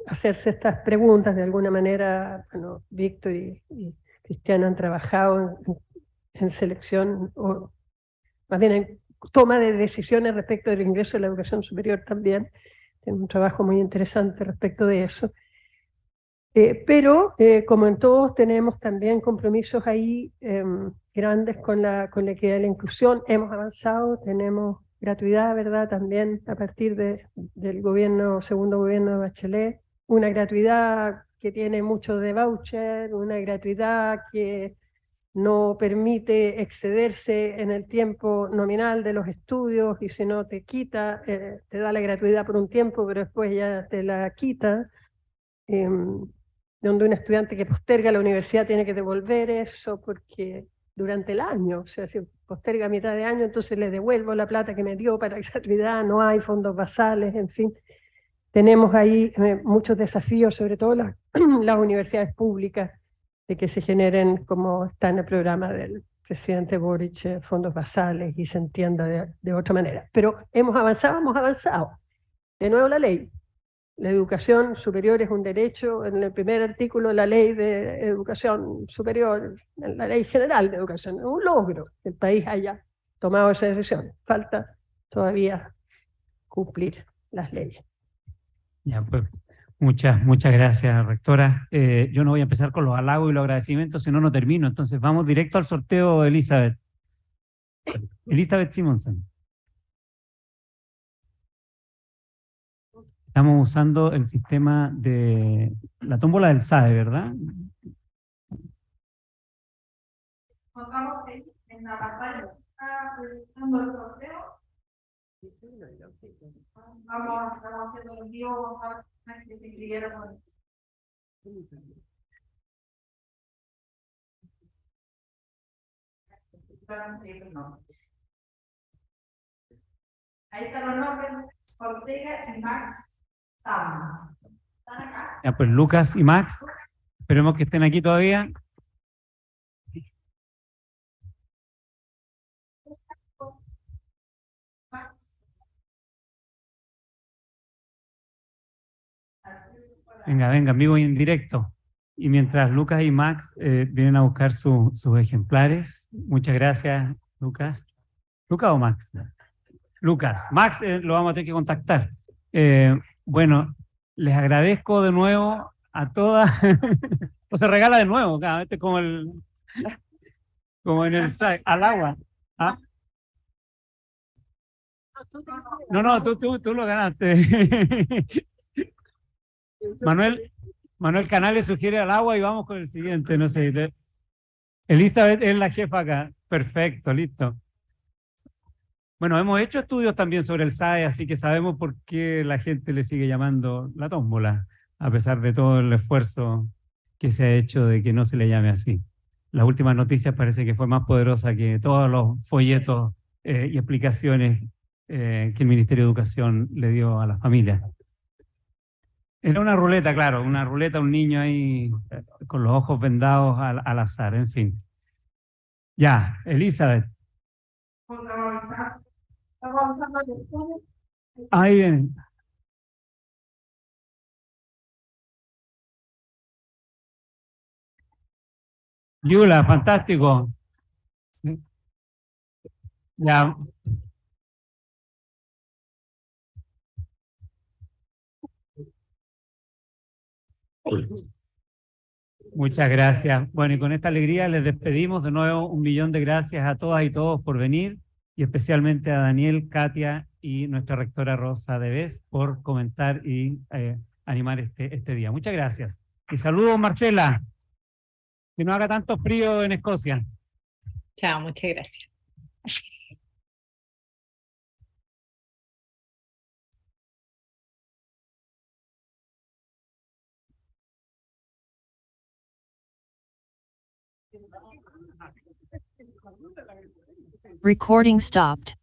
G: hacerse estas preguntas. De alguna manera, bueno, Víctor y Cristiano han trabajado en selección, o más bien en toma de decisiones respecto del ingreso a la educación superior también. Tienen un trabajo muy interesante respecto de eso. Pero, como en todos, tenemos también compromisos ahí grandes con la equidad y la inclusión. Hemos avanzado, tenemos gratuidad, ¿verdad? También a partir del segundo gobierno de Bachelet, una gratuidad que tiene mucho de voucher, una gratuidad que no permite excederse en el tiempo nominal de los estudios, y si no te quita, te da la gratuidad por un tiempo, pero después ya te la quita, donde un estudiante que posterga la universidad tiene que devolver eso porque durante el año, o sea, si posterga a mitad de año, entonces le devuelvo la plata que me dio para gratuidad, no hay fondos basales, en fin. Tenemos ahí muchos desafíos, sobre todo las universidades públicas, de que se generen, como está en el programa del presidente Boric, fondos basales y se entienda de otra manera. Pero hemos avanzado. De nuevo la ley. La educación superior es un derecho. En el primer artículo, la ley de educación superior, en la ley general de educación, es un logro que el país haya tomado esa decisión. Falta todavía cumplir las leyes.
A: Ya, pues, muchas gracias, rectora. Yo no voy a empezar con los halagos y los agradecimientos, si no, no termino. Entonces, vamos directo al sorteo, Elizabeth. Elizabeth Simonsen. Estamos usando el sistema de la tómbola del SAE, ¿verdad?
H: En la pantalla se está proyectando el sorteo. Estamos haciendo el envío a las que se inscribieron. Ahí están los nombres: Ortega y Max Tam. ¿Están acá?
A: Ya, pues Lucas y Max, esperemos que estén aquí todavía. Venga, en vivo y en directo. Y mientras Lucas y Max vienen a buscar sus ejemplares, muchas gracias, Lucas. ¿Lucas o Max? Lucas. Max lo vamos a tener que contactar. Bueno, les agradezco de nuevo a todas. O se regala de nuevo, cada vez como en el al agua. ¿Ah? No, tú lo ganaste. Manuel Canales sugiere al agua y vamos con el siguiente, no sé. Elizabeth es la jefa acá. Perfecto, listo. Bueno, hemos hecho estudios también sobre el SAE, así que sabemos por qué la gente le sigue llamando la tómbola, a pesar de todo el esfuerzo que se ha hecho de que no se le llame así. Las últimas noticias parece que fue más poderosa que todos los folletos y explicaciones que el Ministerio de Educación le dio a las familias. Era una ruleta, claro, una ruleta, un niño ahí con los ojos vendados al azar, en fin. Ya, Elizabeth.
H: Estamos avanzando en el estudio.
A: Ahí viene. Yula, fantástico. Ya. Muchas gracias. Bueno, y con esta alegría les despedimos de nuevo. 1.000.000 de gracias a todas y todos por venir, y especialmente a Daniel, Katia y nuestra rectora Rosa Deves por comentar y animar este día. Muchas gracias. Y saludos, Marcela. Que no haga tanto frío en Escocia.
C: Chao, muchas gracias.
L: Recording stopped.